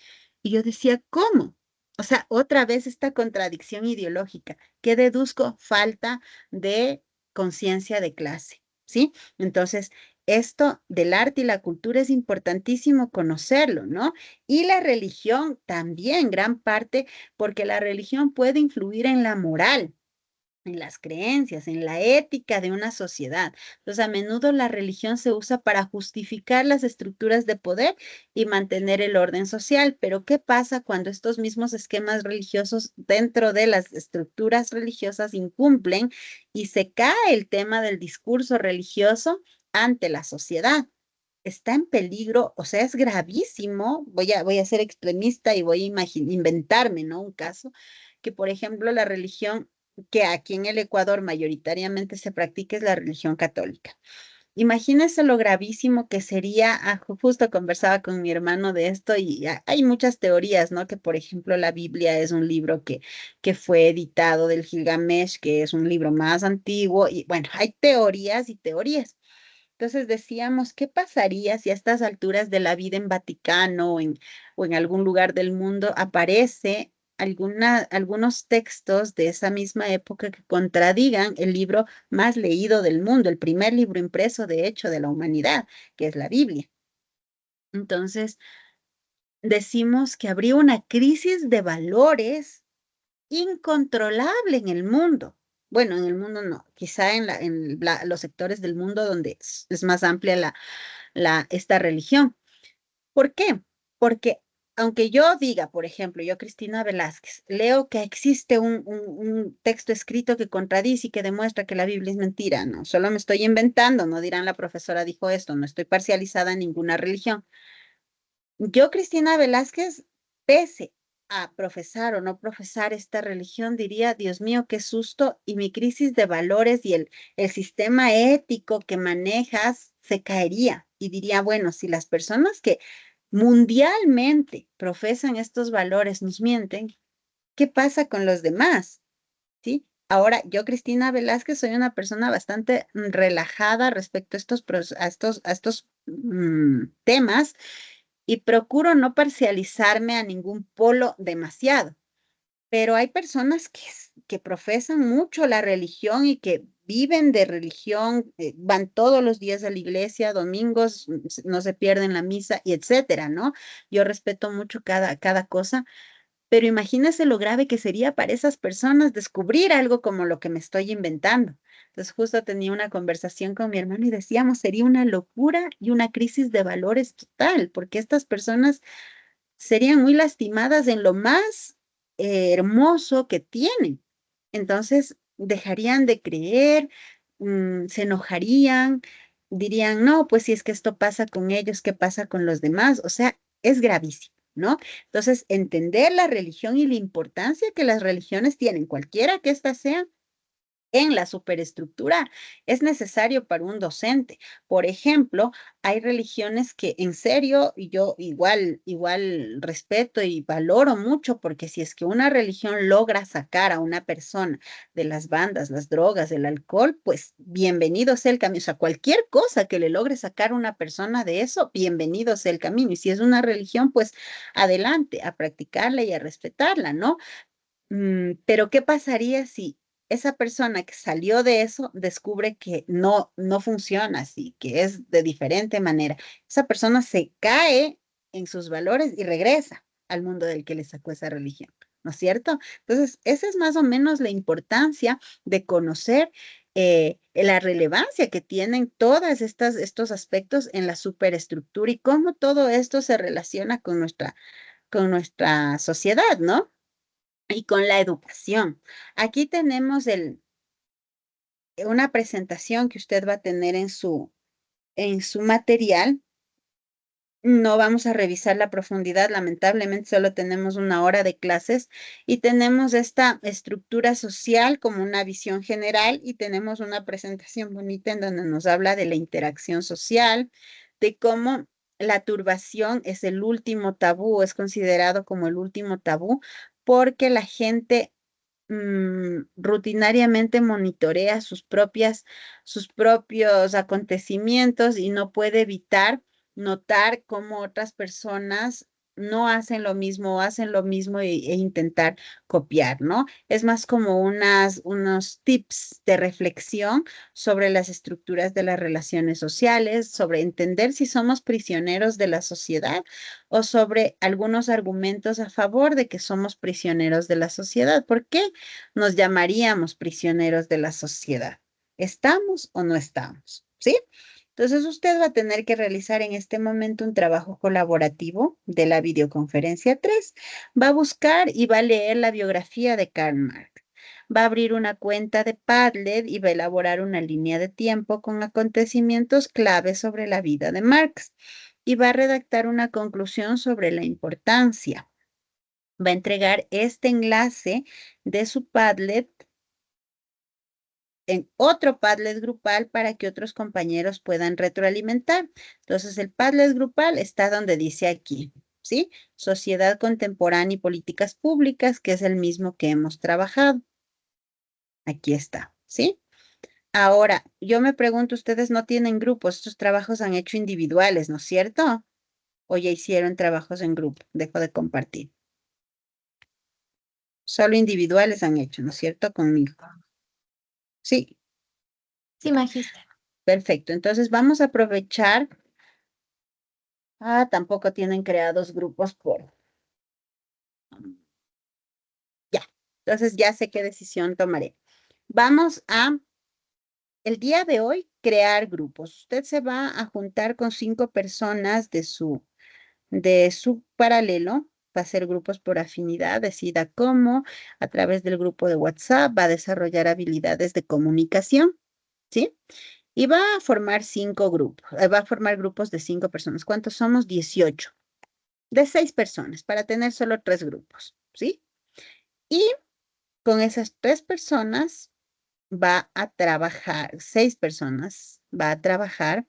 Y yo decía, ¿cómo? O sea, otra vez esta contradicción ideológica. ¿Qué deduzco? Falta de conciencia de clase, ¿sí? Entonces, esto del arte y la cultura es importantísimo conocerlo, ¿no? Y la religión también, gran parte, porque la religión puede influir en la moral, en las creencias, en la ética de una sociedad. Entonces, a menudo la religión se usa para justificar las estructuras de poder y mantener el orden social. Pero, ¿qué pasa cuando estos mismos esquemas religiosos dentro de las estructuras religiosas incumplen y se cae el tema del discurso religioso ante la sociedad? Está en peligro, o sea, es gravísimo. Voy a ser extremista y voy a inventarme, ¿no? Un caso que, por ejemplo, la religión que aquí en el Ecuador mayoritariamente se practica es la religión católica. Imagínense lo gravísimo que sería, justo conversaba con mi hermano de esto y hay muchas teorías, ¿no? Que por ejemplo la Biblia es un libro que fue editado del Gilgamesh, que es un libro más antiguo y bueno, hay teorías y teorías. Entonces decíamos, ¿qué pasaría si a estas alturas de la vida en Vaticano o en algún lugar del mundo aparece algunos textos de esa misma época que contradigan el libro más leído del mundo, el primer libro impreso, de hecho, de la humanidad, que es la Biblia? Entonces, decimos que habría una crisis de valores incontrolable en el mundo. Bueno, en el mundo no, quizá en los sectores del mundo donde es más amplia esta religión. ¿Por qué? Porque aunque yo diga, por ejemplo, yo, Cristina Velázquez, leo que existe un texto escrito que contradice y que demuestra que la Biblia es mentira, no, solo me estoy inventando, no dirán la profesora dijo esto, no estoy parcializada en ninguna religión. Yo, Cristina Velázquez, pese a profesar o no profesar esta religión, diría, Dios mío, qué susto, y mi crisis de valores y el sistema ético que manejas se caería. Y diría, bueno, si las personas que mundialmente profesan estos valores nos mienten, ¿qué pasa con los demás? ¿Sí? Ahora, yo, Cristina Velázquez, soy una persona bastante relajada respecto a estos temas y procuro no parcializarme a ningún polo demasiado. Pero hay personas que profesan mucho la religión y que viven de religión, van todos los días a la iglesia, domingos, no se pierden la misa y etcétera, ¿no? Yo respeto mucho cada cosa, pero imagínese lo grave que sería para esas personas descubrir algo como lo que me estoy inventando. Entonces, justo tenía una conversación con mi hermano y decíamos, sería una locura y una crisis de valores total, porque estas personas serían muy lastimadas en lo más hermoso que tienen. Entonces, dejarían de creer, se enojarían, dirían, no, pues si es que esto pasa con ellos, ¿qué pasa con los demás? O sea, es gravísimo, ¿no? Entonces, entender la religión y la importancia que las religiones tienen, cualquiera que ésta sea, en la superestructura es necesario para un docente. Por ejemplo, hay religiones que en serio, y yo igual respeto y valoro mucho, porque si es que una religión logra sacar a una persona de las bandas, las drogas, del alcohol, pues bienvenido sea el camino. O sea, cualquier cosa que le logre sacar a una persona de eso, bienvenido sea el camino. Y si es una religión, pues adelante, a practicarla y a respetarla, ¿no? Pero ¿qué pasaría si esa persona que salió de eso descubre que no funciona así, que es de diferente manera? Esa persona se cae en sus valores y regresa al mundo del que le sacó esa religión, ¿no es cierto? Entonces, esa es más o menos la importancia de conocer la relevancia que tienen todas estos aspectos en la superestructura y cómo todo esto se relaciona con nuestra sociedad, ¿no? Y con la educación. Aquí tenemos una presentación que usted va a tener en su material. No vamos a revisar la profundidad, lamentablemente solo tenemos una hora de clases y tenemos esta estructura social como una visión general y tenemos una presentación bonita en donde nos habla de la interacción social, de cómo la turbación es el último tabú, es considerado como el último tabú, porque la gente rutinariamente monitorea sus propios acontecimientos y no puede evitar notar cómo otras personas no hacen lo mismo o hacen lo mismo e intentar copiar, ¿no? Es más como unos tips de reflexión sobre las estructuras de las relaciones sociales, sobre entender si somos prisioneros de la sociedad o sobre algunos argumentos a favor de que somos prisioneros de la sociedad. ¿Por qué nos llamaríamos prisioneros de la sociedad? ¿Estamos o no estamos? ¿Sí? Entonces usted va a tener que realizar en este momento un trabajo colaborativo de la videoconferencia 3. Va a buscar y va a leer la biografía de Karl Marx. Va a abrir una cuenta de Padlet y va a elaborar una línea de tiempo con acontecimientos claves sobre la vida de Marx. Y va a redactar una conclusión sobre la importancia. Va a entregar este enlace de su Padlet en otro Padlet grupal para que otros compañeros puedan retroalimentar. Entonces, el Padlet grupal está donde dice aquí, ¿sí? Sociedad contemporánea y políticas públicas, que es el mismo que hemos trabajado. Aquí está, ¿sí? Ahora, yo me pregunto, ustedes no tienen grupos, estos trabajos han hecho individuales, ¿no es cierto? O ya hicieron trabajos en grupo, dejo de compartir. Solo individuales han hecho, ¿no es cierto? Conmigo. Sí, Sí, magíster. perfecto. Entonces vamos a aprovechar. Tampoco tienen creados grupos por. Ya. Entonces ya sé qué decisión tomaré. Vamos a, el día de hoy, crear grupos. Usted se va a juntar con 5 personas de su paralelo. Va a hacer grupos por afinidad, decida cómo, a través del grupo de WhatsApp, va a desarrollar habilidades de comunicación, ¿sí? Y va a formar 5 grupos, va a formar grupos de 5 personas. ¿Cuántos somos? 18. De 6 personas, para tener solo 3 grupos, ¿sí? Y con esas 3 personas va a trabajar, 6 personas, va a trabajar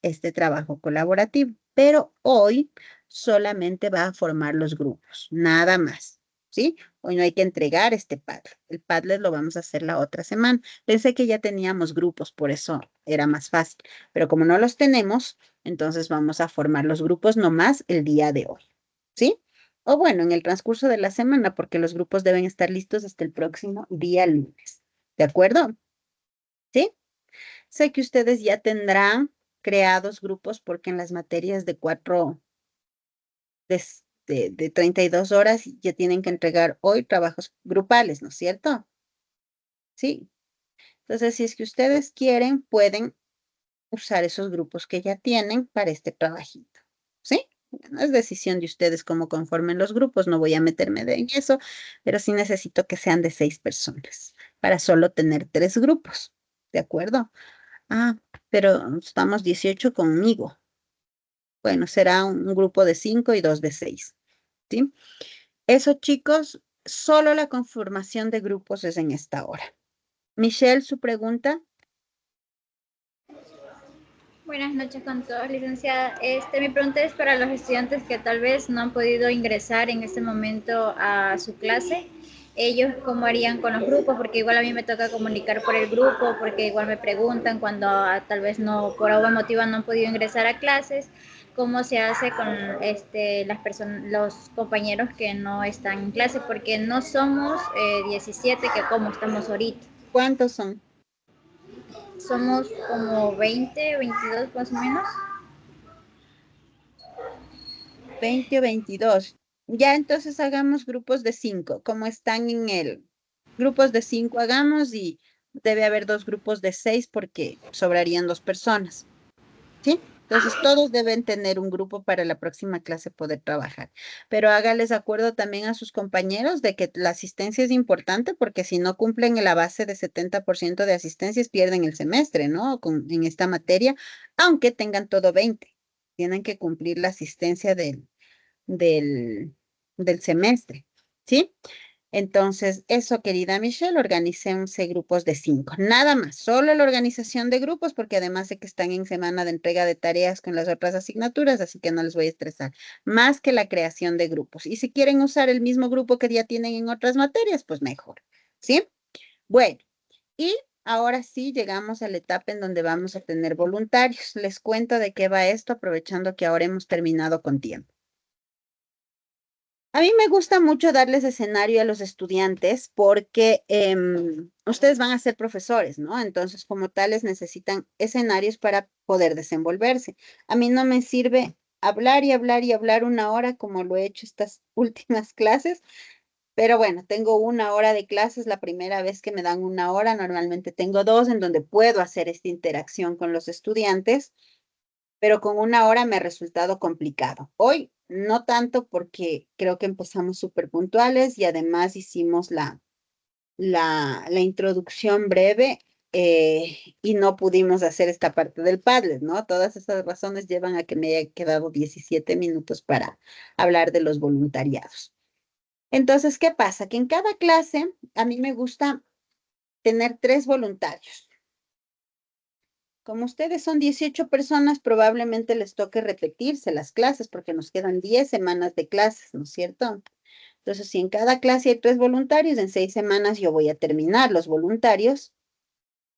este trabajo colaborativo, pero hoy solamente va a formar los grupos, nada más, ¿sí? Hoy no hay que entregar este Padlet. El Padlet lo vamos a hacer la otra semana. Pensé que ya teníamos grupos, por eso era más fácil, pero como no los tenemos, Entonces vamos a formar los grupos nomás el día de hoy, ¿sí? O bueno, en el transcurso de la semana, porque los grupos deben estar listos hasta el próximo día lunes. ¿De acuerdo? ¿Sí? Sé que ustedes ya tendrán creados grupos porque en las materias de de 32 horas ya tienen que entregar hoy trabajos grupales, ¿no es cierto? Sí. Entonces, si es que ustedes quieren, pueden usar esos grupos que ya tienen para este trabajito. ¿Sí? Bueno, es decisión de ustedes cómo conformen los grupos, no voy a meterme en eso, pero sí necesito que sean de 6 personas para solo tener 3 grupos. ¿De acuerdo? Ah, pero estamos 18 conmigo. Bueno, será un grupo de 5 y 2 de 6. ¿Sí? Eso, chicos, solo la conformación de grupos es en esta hora. Michelle, su pregunta. Buenas noches con todos, licenciada. Mi pregunta es para los estudiantes que tal vez no han podido ingresar en este momento a su clase. Ellos, ¿cómo harían con los grupos? Porque igual a mí me toca comunicar por el grupo, porque igual me preguntan cuando tal vez no, por algún motivo no han podido ingresar a clases, cómo se hace con las personas, los compañeros que no están en clase, porque no somos 17 que como estamos ahorita. ¿Cuántos son? Somos como 20, 22 más o menos. 20 o 22. Ya entonces hagamos grupos de 5, como están en el grupos de 5 hagamos y debe haber 2 grupos de 6 porque sobrarían 2 personas. ¿Sí? Entonces todos deben tener un grupo para la próxima clase poder trabajar. Pero hágales acuerdo también a sus compañeros de que la asistencia es importante porque si no cumplen la base de 70% de asistencias pierden el semestre, ¿no? En esta materia, aunque tengan todo 20. Tienen que cumplir la asistencia del, del semestre, ¿sí? Entonces, eso, querida Michelle, organícense grupos de 5. Nada más, solo la organización de grupos, porque además de que están en semana de entrega de tareas con las otras asignaturas, así que no les voy a estresar, más que la creación de grupos. Y si quieren usar el mismo grupo que ya tienen en otras materias, pues mejor, ¿sí? Bueno, y ahora sí llegamos a la etapa en donde vamos a tener voluntarios. Les cuento de qué va esto, aprovechando que ahora hemos terminado con tiempo. A mí me gusta mucho darles escenario a los estudiantes porque ustedes van a ser profesores, ¿no? Entonces, como tales, necesitan escenarios para poder desenvolverse. A mí no me sirve hablar y hablar y hablar 1 hora como lo he hecho estas últimas clases, pero bueno, tengo 1 hora de clases, la primera vez que me dan 1 hora, normalmente tengo dos en donde puedo hacer esta interacción con los estudiantes, pero con 1 hora me ha resultado complicado. Hoy no tanto porque creo que empezamos súper puntuales y además hicimos la introducción breve y no pudimos hacer esta parte del Padlet, ¿no? Todas esas razones llevan a que me haya quedado 17 minutos para hablar de los voluntariados. Entonces, ¿qué pasa? Que en cada clase a mí me gusta tener 3 voluntarios. Como ustedes son 18 personas, probablemente les toque repetirse las clases porque nos quedan 10 semanas de clases, ¿no es cierto? Entonces, si en cada clase hay 3 voluntarios, en 6 semanas yo voy a terminar los voluntarios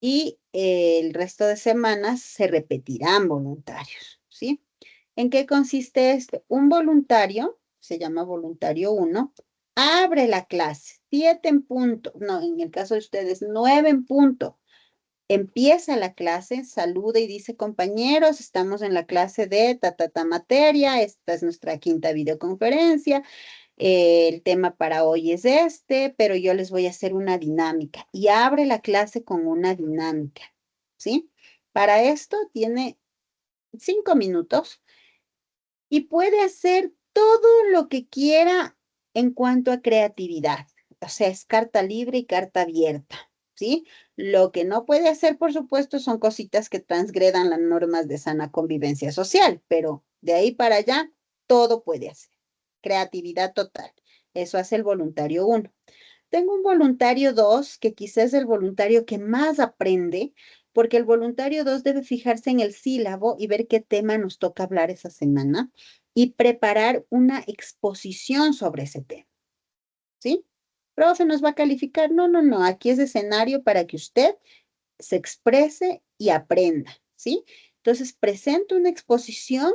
y el resto de semanas se repetirán voluntarios, ¿sí? ¿En qué consiste esto? Un voluntario, se llama voluntario 1, abre la clase, 7 en punto, no, en el caso de ustedes, 9 en punto. Empieza la clase, saluda y dice, compañeros, estamos en la clase de ta materia, esta es nuestra quinta videoconferencia, el tema para hoy es este, pero yo les voy a hacer una dinámica y abre la clase con una dinámica, ¿sí? Para esto tiene 5 minutos y puede hacer todo lo que quiera en cuanto a creatividad. O sea, es carta libre y carta abierta, ¿sí? Lo que no puede hacer, por supuesto, son cositas que transgredan las normas de sana convivencia social, pero de ahí para allá, todo puede hacer. Creatividad total. Eso hace el voluntario 1. Tengo un voluntario 2 que quizás es el voluntario que más aprende, porque el voluntario 2 debe fijarse en el sílabo y ver qué tema nos toca hablar esa semana y preparar una exposición sobre ese tema, ¿sí? Profe, ¿nos va a calificar? No, no, no, aquí es escenario para que usted se exprese y aprenda, ¿sí? Entonces, presento una exposición,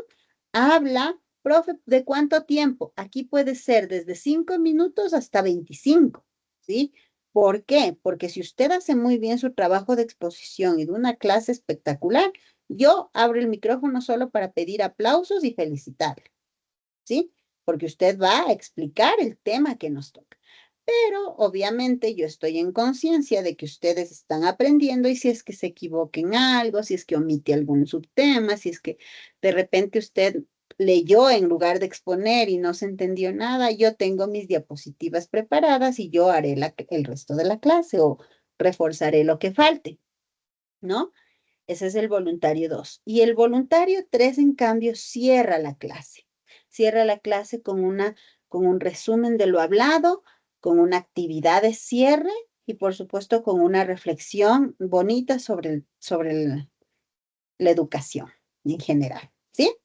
habla, profe, ¿de cuánto tiempo? Aquí puede ser desde 5 minutos hasta 25, ¿sí? ¿Por qué? Porque si usted hace muy bien su trabajo de exposición y de una clase espectacular, yo abro el micrófono solo para pedir aplausos y felicitarle, ¿sí? Porque usted va a explicar el tema que nos toca. Pero obviamente yo estoy en conciencia de que ustedes están aprendiendo y si es que se equivoca en algo, si es que omite algún subtema, si es que de repente usted leyó en lugar de exponer y no se entendió nada, yo tengo mis diapositivas preparadas y yo haré el resto de la clase o reforzaré lo que falte, ¿no? Ese es el voluntario 2. Y el voluntario 3, en cambio, cierra la clase. Cierra la clase con un resumen de lo hablado, con una actividad de cierre y, por supuesto, con una reflexión bonita sobre la educación en general. ¿Sí?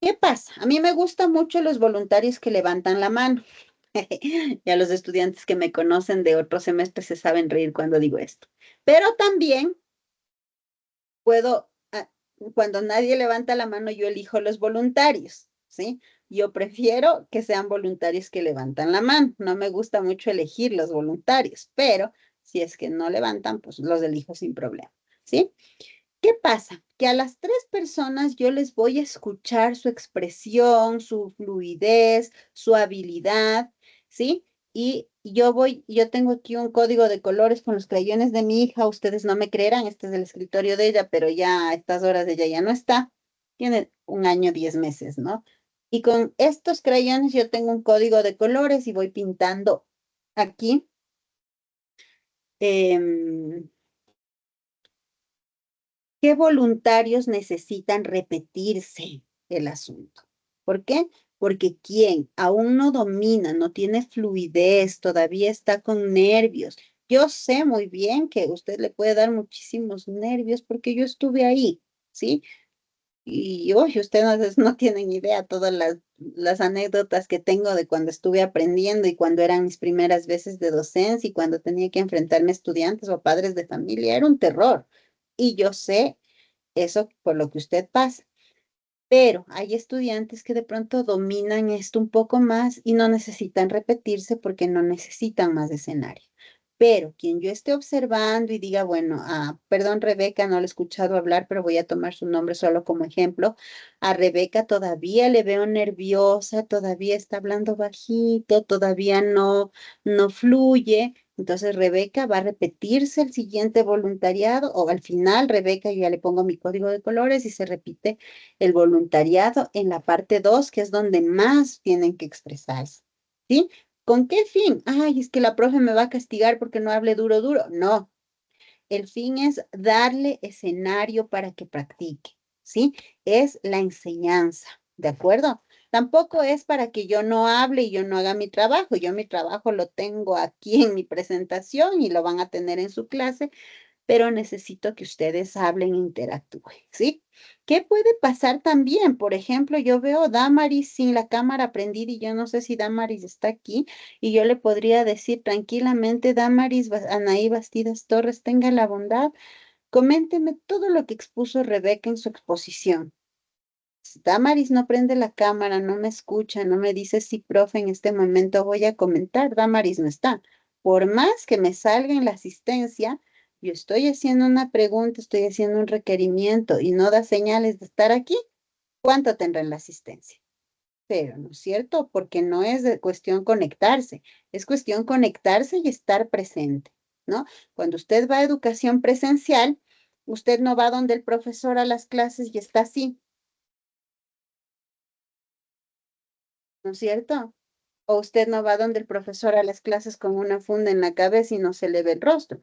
¿Qué pasa? A mí me gustan mucho los voluntarios que levantan la mano. Ya los estudiantes que me conocen de otros semestres se saben reír cuando digo esto. Pero también puedo, cuando nadie levanta la mano, yo elijo los voluntarios, ¿sí? Yo prefiero que sean voluntarios que levantan la mano. No me gusta mucho elegir los voluntarios, pero si es que no levantan, pues los elijo sin problema, ¿sí? ¿Qué pasa? Que a las 3 personas yo les voy a escuchar su expresión, su fluidez, su habilidad, ¿sí? Y yo tengo aquí un código de colores con los crayones de mi hija, ustedes no me creerán, este es el escritorio de ella, pero ya a estas horas ella ya no está, tiene 1 año, 10 meses, ¿no? Y con estos crayones yo tengo un código de colores y voy pintando aquí. em, ¿Qué voluntarios necesitan repetirse el asunto? ¿Por qué? Porque quien aún no domina, no tiene fluidez, todavía está con nervios. Yo sé muy bien que usted le puede dar muchísimos nervios porque yo estuve ahí, ¿sí? Y hoy ustedes no tienen idea todas las anécdotas que tengo de cuando estuve aprendiendo y cuando eran mis primeras veces de docencia y cuando tenía que enfrentarme a estudiantes o padres de familia. Era un terror. Y yo sé eso por lo que usted pasa. Pero hay estudiantes que de pronto dominan esto un poco más y no necesitan repetirse porque no necesitan más escenario. Pero quien yo esté observando y diga, bueno, perdón, Rebeca, no lo he escuchado hablar, pero voy a tomar su nombre solo como ejemplo. A Rebeca todavía le veo nerviosa, todavía está hablando bajito, todavía no fluye. Entonces Rebeca va a repetirse el siguiente voluntariado o al final Rebeca yo ya le pongo mi código de colores y se repite el voluntariado en la parte 2, que es donde más tienen que expresarse, ¿sí? ¿Con qué fin? Ay, es que la profe me va a castigar porque no hable duro, duro. No, el fin es darle escenario para que practique, ¿sí? Es la enseñanza, ¿de acuerdo? Tampoco es para que yo no hable y yo no haga mi trabajo. Yo mi trabajo lo tengo aquí en mi presentación y lo van a tener en su clase, pero necesito que ustedes hablen e interactúen, ¿sí? ¿Qué puede pasar también? Por ejemplo, yo veo a Damaris sin la cámara prendida y yo no sé si Damaris está aquí y yo le podría decir tranquilamente, Damaris, Anaí Bastidas Torres, tenga la bondad, coménteme todo lo que expuso Rebeca en su exposición. Si Damaris no prende la cámara, no me escucha, no me dice si, profe, en este momento voy a comentar, Damaris no está. Por más que me salga en la asistencia, yo estoy haciendo una pregunta, estoy haciendo un requerimiento y no da señales de estar aquí, ¿cuánto tendrá en la asistencia? Pero, ¿no es cierto? Porque no es de cuestión conectarse, es cuestión conectarse y estar presente, ¿no? Cuando usted va a educación presencial, usted no va donde el profesor a las clases y está así, ¿no es cierto? O usted no va donde el profesor a las clases con una funda en la cabeza y no se le ve el rostro.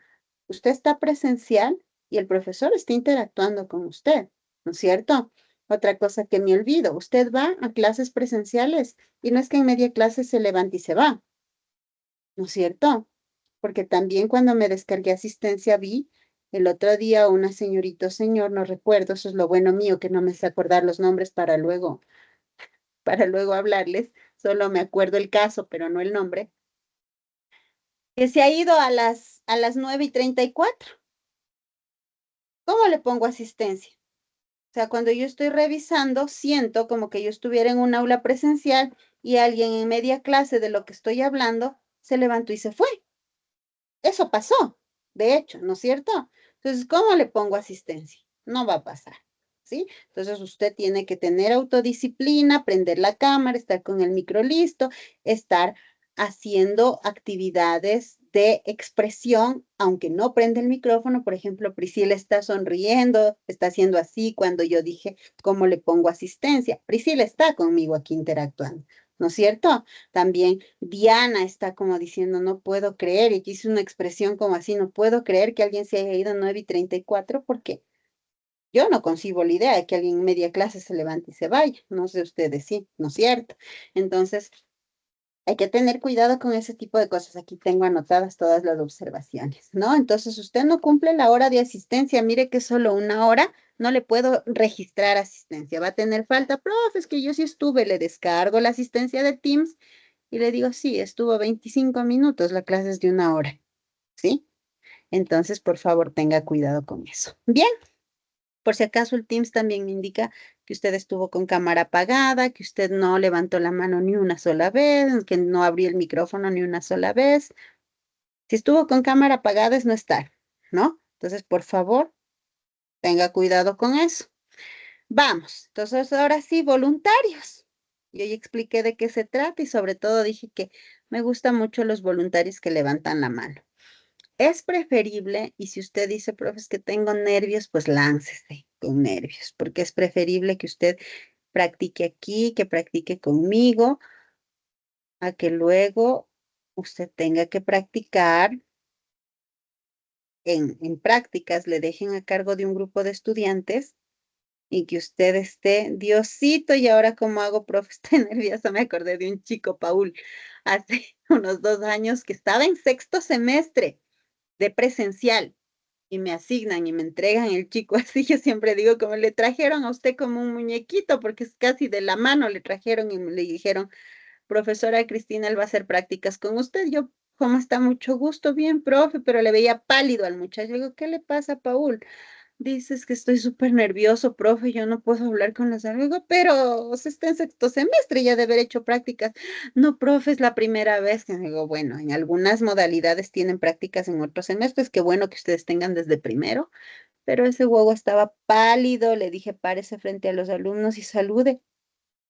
Usted está presencial y el profesor está interactuando con usted, ¿no es cierto? Otra cosa que me olvido, usted va a clases presenciales y no es que en media clase se levante y se va, ¿no es cierto? Porque también cuando me descargué asistencia vi el otro día una señorita o señor, no recuerdo, eso es lo bueno mío, que no me sé acordar los nombres para luego hablarles, solo me acuerdo el caso, pero no el nombre, que se ha ido a las 9:34. ¿Cómo le pongo asistencia? sea, cuando yo estoy revisando, siento como que yo estuviera en un aula presencial y alguien en media clase de lo que estoy hablando se levantó y se fue. Eso pasó, de hecho, ¿no es cierto? Entonces, ¿cómo le pongo asistencia? No va a pasar, ¿sí? Entonces, usted tiene que tener autodisciplina, prender la cámara, estar con el micro listo, estar haciendo actividades de expresión, aunque no prende el micrófono. Por ejemplo, Priscila está sonriendo, está haciendo así cuando yo dije, ¿cómo le pongo asistencia? Priscila está conmigo aquí interactuando, ¿no es cierto? También Diana está como diciendo, no puedo creer, y aquí hice una expresión como así, no puedo creer que alguien se haya ido a 9:34 porque yo no concibo la idea de que alguien en media clase se levante y se vaya. No sé ustedes, sí, ¿no es cierto? Entonces, hay que tener cuidado con ese tipo de cosas. Aquí tengo anotadas todas las observaciones, ¿no? Entonces, usted no cumple la hora de asistencia. Mire que es solo una hora, no le puedo registrar asistencia. Va a tener falta, profe, es que yo sí estuve, le descargo la asistencia de Teams y le digo, sí, estuvo 25 minutos, la clase es de una hora, ¿sí? Entonces, por favor, tenga cuidado con eso. Bien, por si acaso el Teams también me indica que usted estuvo con cámara apagada, que usted no levantó la mano ni una sola vez, que no abrió el micrófono ni una sola vez. Si estuvo con cámara apagada es no estar, ¿no? Entonces, por favor, tenga cuidado con eso. Vamos, entonces ahora sí, voluntarios. Yo ya expliqué de qué se trata y sobre todo dije que me gustan mucho los voluntarios que levantan la mano. Es preferible, y si usted dice, profe, es que tengo nervios, pues láncese con nervios, porque es preferible que usted practique aquí, que practique conmigo, a que luego usted tenga que practicar en prácticas, le dejen a cargo de un grupo de estudiantes y que usted esté, Diosito, y ahora como hago, profe, estoy nerviosa, me acordé de un chico, Paul, hace unos 2 años que estaba en sexto semestre de presencial y me asignan y me entregan el chico así, yo siempre digo, como le trajeron a usted como un muñequito, porque es casi de la mano, le trajeron y le dijeron, profesora Cristina, él va a hacer prácticas con usted. Yo, ¿cómo está? Mucho gusto, bien, profe, pero le veía pálido al muchacho. Le digo, ¿qué le pasa, Paul? Dices que estoy súper nervioso, profe, yo no puedo hablar con los amigos, pero se está en sexto semestre, ya de haber hecho prácticas. No, profe, es la primera vez que digo, bueno, en algunas modalidades tienen prácticas en otros semestres, qué bueno que ustedes tengan desde primero, pero ese huevo estaba pálido, le dije, párese frente a los alumnos y salude.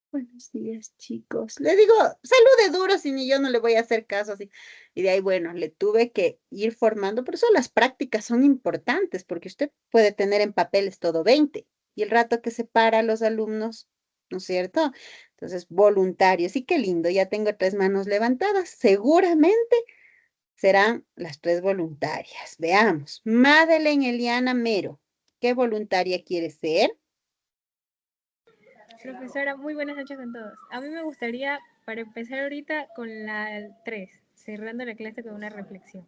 Buenos días, chicos. Le digo, salude duro, si ni yo no le voy a hacer caso así. Y de ahí, bueno, le tuve que ir formando. Por eso las prácticas son importantes, porque usted puede tener en papeles todo 20 y el rato que separa a los alumnos, ¿no es cierto? Entonces, voluntarios. Y qué lindo, ya tengo 3 manos levantadas. Seguramente serán las 3 voluntarias. Veamos. Madeleine Eliana Mero, ¿qué voluntaria quiere ser? Profesora, muy buenas noches con todos. A mí me gustaría, para empezar ahorita, con la 3, cerrando la clase con una reflexión.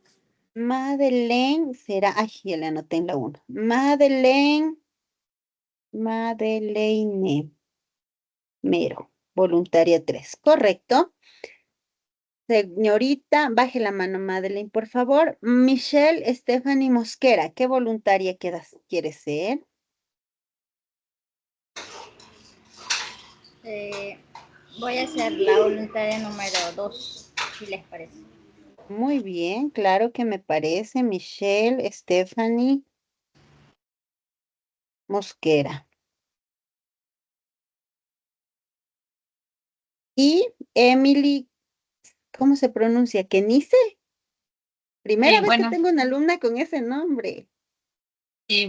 Madeleine será, ay, ya le anoté en la 1. Madeleine Mero, voluntaria 3, correcto. Señorita, baje la mano, Madeleine, por favor. Michelle Stephanie Mosquera, ¿qué voluntaria quiere ser? Eh, Voy a ser la voluntaria número 2, si les parece. Muy bien, claro que me parece. Michelle Stephanie Mosquera. Y Emily, ¿cómo se pronuncia? ¿Kenice? Primera vez que Buenas, tengo una alumna con ese nombre.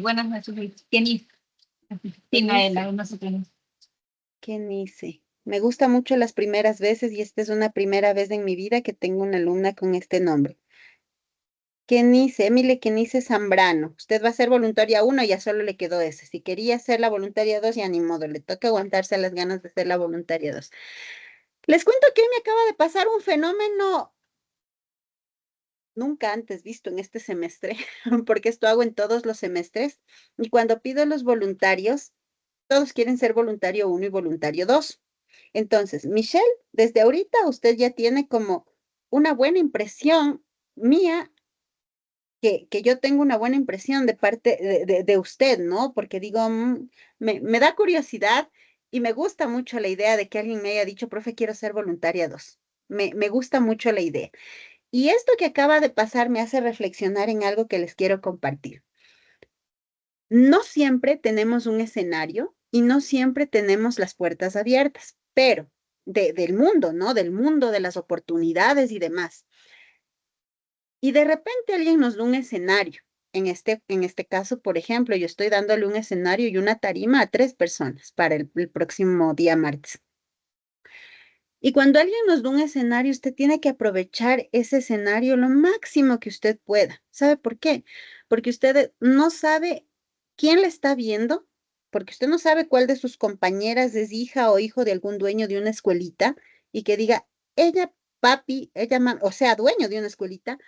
buenas noches, Kenny. Cristina, Kenice. la no sé quién es. Kenice. Me gusta mucho las primeras veces y esta es una primera vez en mi vida que tengo una alumna con este nombre. Kenice, Emily Kenice Zambrano. Usted va a ser voluntaria 1, ya solo le quedó ese. Si quería ser la voluntaria 2, ya ni modo, le toca aguantarse las ganas de ser la voluntaria 2. Les cuento que hoy me acaba de pasar un fenómeno nunca antes visto en este semestre, porque esto hago en todos los semestres, y cuando pido los voluntarios, todos quieren ser voluntario 1 y voluntario 2. Entonces, Michelle, desde ahorita usted ya tiene como una buena impresión mía que yo tengo una buena impresión de parte de usted, ¿no? Porque digo, me da curiosidad y me gusta mucho la idea de que alguien me haya dicho, profe, quiero ser voluntaria 2. Me gusta mucho la idea. Y esto que acaba de pasar me hace reflexionar en algo que les quiero compartir. No siempre tenemos un escenario y no siempre tenemos las puertas abiertas, pero del mundo, ¿no? Del mundo, de las oportunidades y demás. Y de repente alguien nos da un escenario. En este caso, por ejemplo, yo estoy dándole un escenario y una tarima a 3 personas para el próximo día martes. Y cuando alguien nos da un escenario, usted tiene que aprovechar ese escenario lo máximo que usted pueda. ¿Sabe por qué? Porque usted no sabe quién le está viendo, porque usted no sabe cuál de sus compañeras es hija o hijo de algún dueño de una escuelita y que diga, ella, papi, o sea, dueño de una escuelita,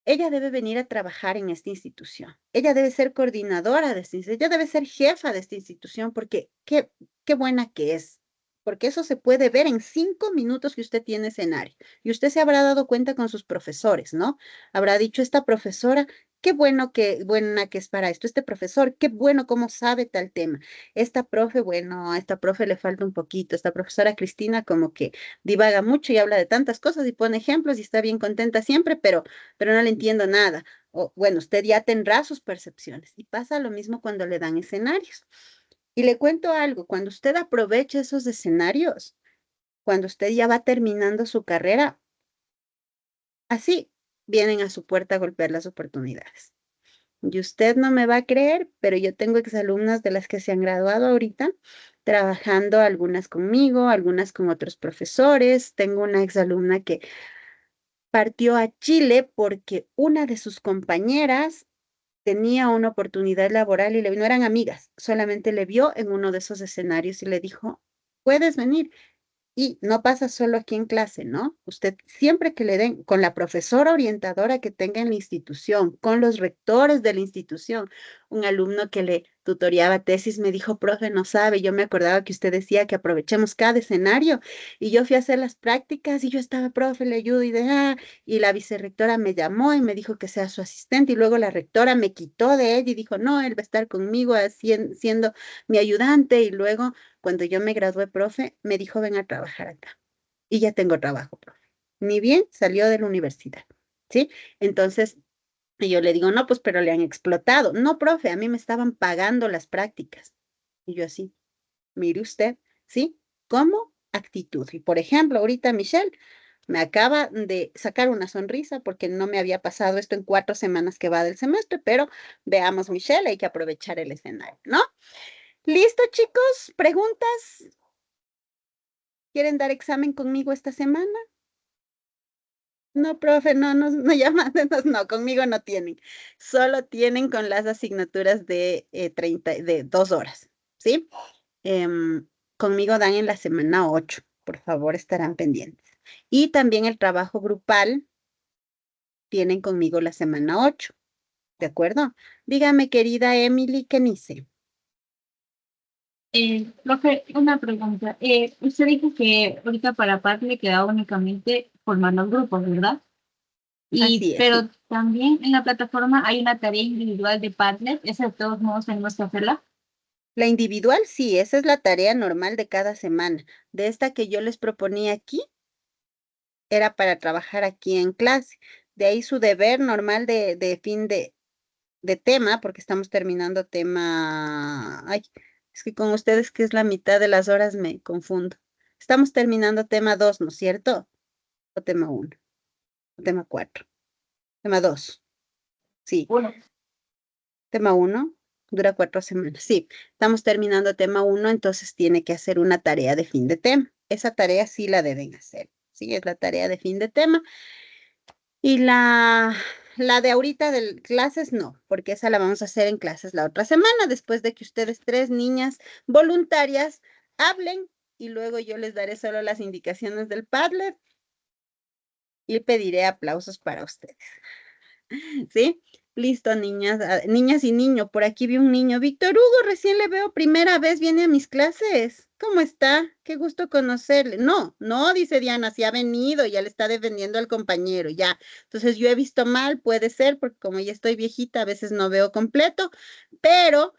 ella debe venir a trabajar en esta institución. Ella debe ser coordinadora de esta institución. Ella debe ser jefa de esta institución porque qué buena que es. Porque eso se puede ver en 5 minutos que usted tiene escenario. Y usted se habrá dado cuenta con sus profesores, ¿no? Habrá dicho, esta profesora, qué bueno que, buena que es para esto. Este profesor, qué bueno cómo sabe tal tema. Esta profe, bueno, a esta profe le falta un poquito. Esta profesora Cristina como que divaga mucho y habla de tantas cosas y pone ejemplos y está bien contenta siempre, pero no le entiendo nada. O, bueno, usted ya tendrá sus percepciones. Y pasa lo mismo cuando le dan escenarios. Y le cuento algo, cuando usted aprovecha esos escenarios, cuando usted ya va terminando su carrera, así vienen a su puerta a golpear las oportunidades. Y usted no me va a creer, pero yo tengo exalumnas de las que se han graduado ahorita, trabajando algunas conmigo, algunas con otros profesores. Tengo una exalumna que partió a Chile porque una de sus compañeras tenía una oportunidad laboral y no eran amigas, solamente le vio en uno de esos escenarios y le dijo, puedes venir. Y no pasa solo aquí en clase, ¿no? Usted siempre que le den, con la profesora orientadora que tenga en la institución, con los rectores de la institución, un alumno que le tutoriaba tesis me dijo, profe, no sabe, yo me acordaba que usted decía que aprovechemos cada escenario y yo fui a hacer las prácticas y yo estaba, profe, le ayudo y la vicerrectora me llamó y me dijo que sea su asistente y luego la rectora me quitó de ella y dijo, no, él va a estar conmigo siendo mi ayudante y luego cuando yo me gradué, profe, me dijo, ven a trabajar acá. Y ya tengo trabajo, profe. Ni bien salió de la universidad, ¿sí? Entonces, y yo le digo, no, pues, pero le han explotado. No, profe, a mí me estaban pagando las prácticas. Y yo así, mire usted, ¿sí? ¿Cómo? Actitud. Y por ejemplo, ahorita Michelle me acaba de sacar una sonrisa porque no me había pasado esto en 4 semanas que va del semestre, pero veamos, Michelle, hay que aprovechar el escenario, ¿no? ¿Listo, chicos? ¿Preguntas? ¿Quieren dar examen conmigo esta semana? No, profe, no llaman, no, conmigo no tienen. Solo tienen con las asignaturas de 2 horas, ¿sí? Conmigo dan en la semana 8, por favor, estarán pendientes. Y también el trabajo grupal tienen conmigo la semana 8, ¿de acuerdo? Dígame, querida Emily, ¿qué hice? Profe, una pregunta. Usted dijo que ahorita para PAC le quedaba únicamente formar los grupos, ¿verdad? Así es, Pero sí. también en la plataforma hay una tarea individual de Padlet. Esa de todos modos tenemos que hacerla. La individual, sí, esa es la tarea normal de cada semana. De esta que yo les proponía aquí, era para trabajar aquí en clase. De ahí su deber normal de fin de tema, porque estamos terminando tema. Ay, es que con ustedes que es la mitad de las horas me confundo. Estamos terminando tema 2, ¿no es cierto? O tema 1, o tema 4. Tema 2, sí. Uno. Tema 1 dura 4 semanas. Sí, estamos terminando tema 1, entonces tiene que hacer una tarea de fin de tema. Esa tarea sí la deben hacer. Sí, es la tarea de fin de tema. Y la de ahorita de clases no, porque esa la vamos a hacer en clases la otra semana, después de que ustedes 3 niñas voluntarias hablen y luego yo les daré solo las indicaciones del Padlet y pediré aplausos para ustedes. ¿Sí? Listo, niñas, niñas y niño. Por aquí vi un niño. Víctor Hugo, recién le veo, primera vez viene a mis clases. ¿Cómo está? Qué gusto conocerle. No, no, dice Diana, sí ha venido, ya le está defendiendo al compañero, ya. Entonces yo he visto mal, puede ser, porque como ya estoy viejita, a veces no veo completo, pero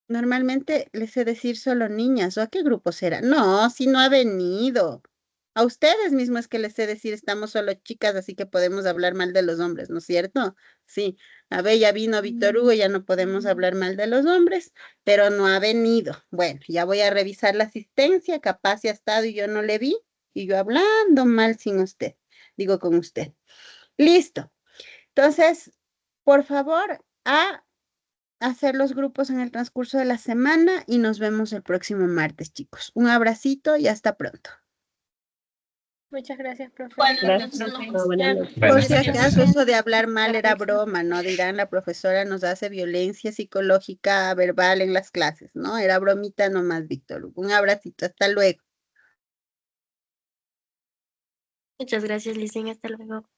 normalmente les sé decir solo niñas, ¿o a qué grupo será? No, si no ha venido. A ustedes mismos que les sé decir, estamos solo chicas, así que podemos hablar mal de los hombres, ¿no es cierto? Sí, a ver, ya vino Víctor Hugo, ya no podemos hablar mal de los hombres, pero no ha venido. Bueno, ya voy a revisar la asistencia, capaz si ha estado y yo no le vi, y yo hablando mal sin usted, digo con usted. Listo. Entonces, por favor, a hacer los grupos en el transcurso de la semana y nos vemos el próximo martes, chicos. Un abracito y hasta pronto. Muchas gracias, profe. Gracias, profe. Ya, Por si Buenas acaso eso de hablar mal La era próxima. broma, ¿no? Dirán, la profesora nos hace violencia psicológica verbal en las clases, ¿no? Era bromita nomás, Víctor Hugo. Un abracito, hasta luego. Muchas gracias, Licen. Hasta luego.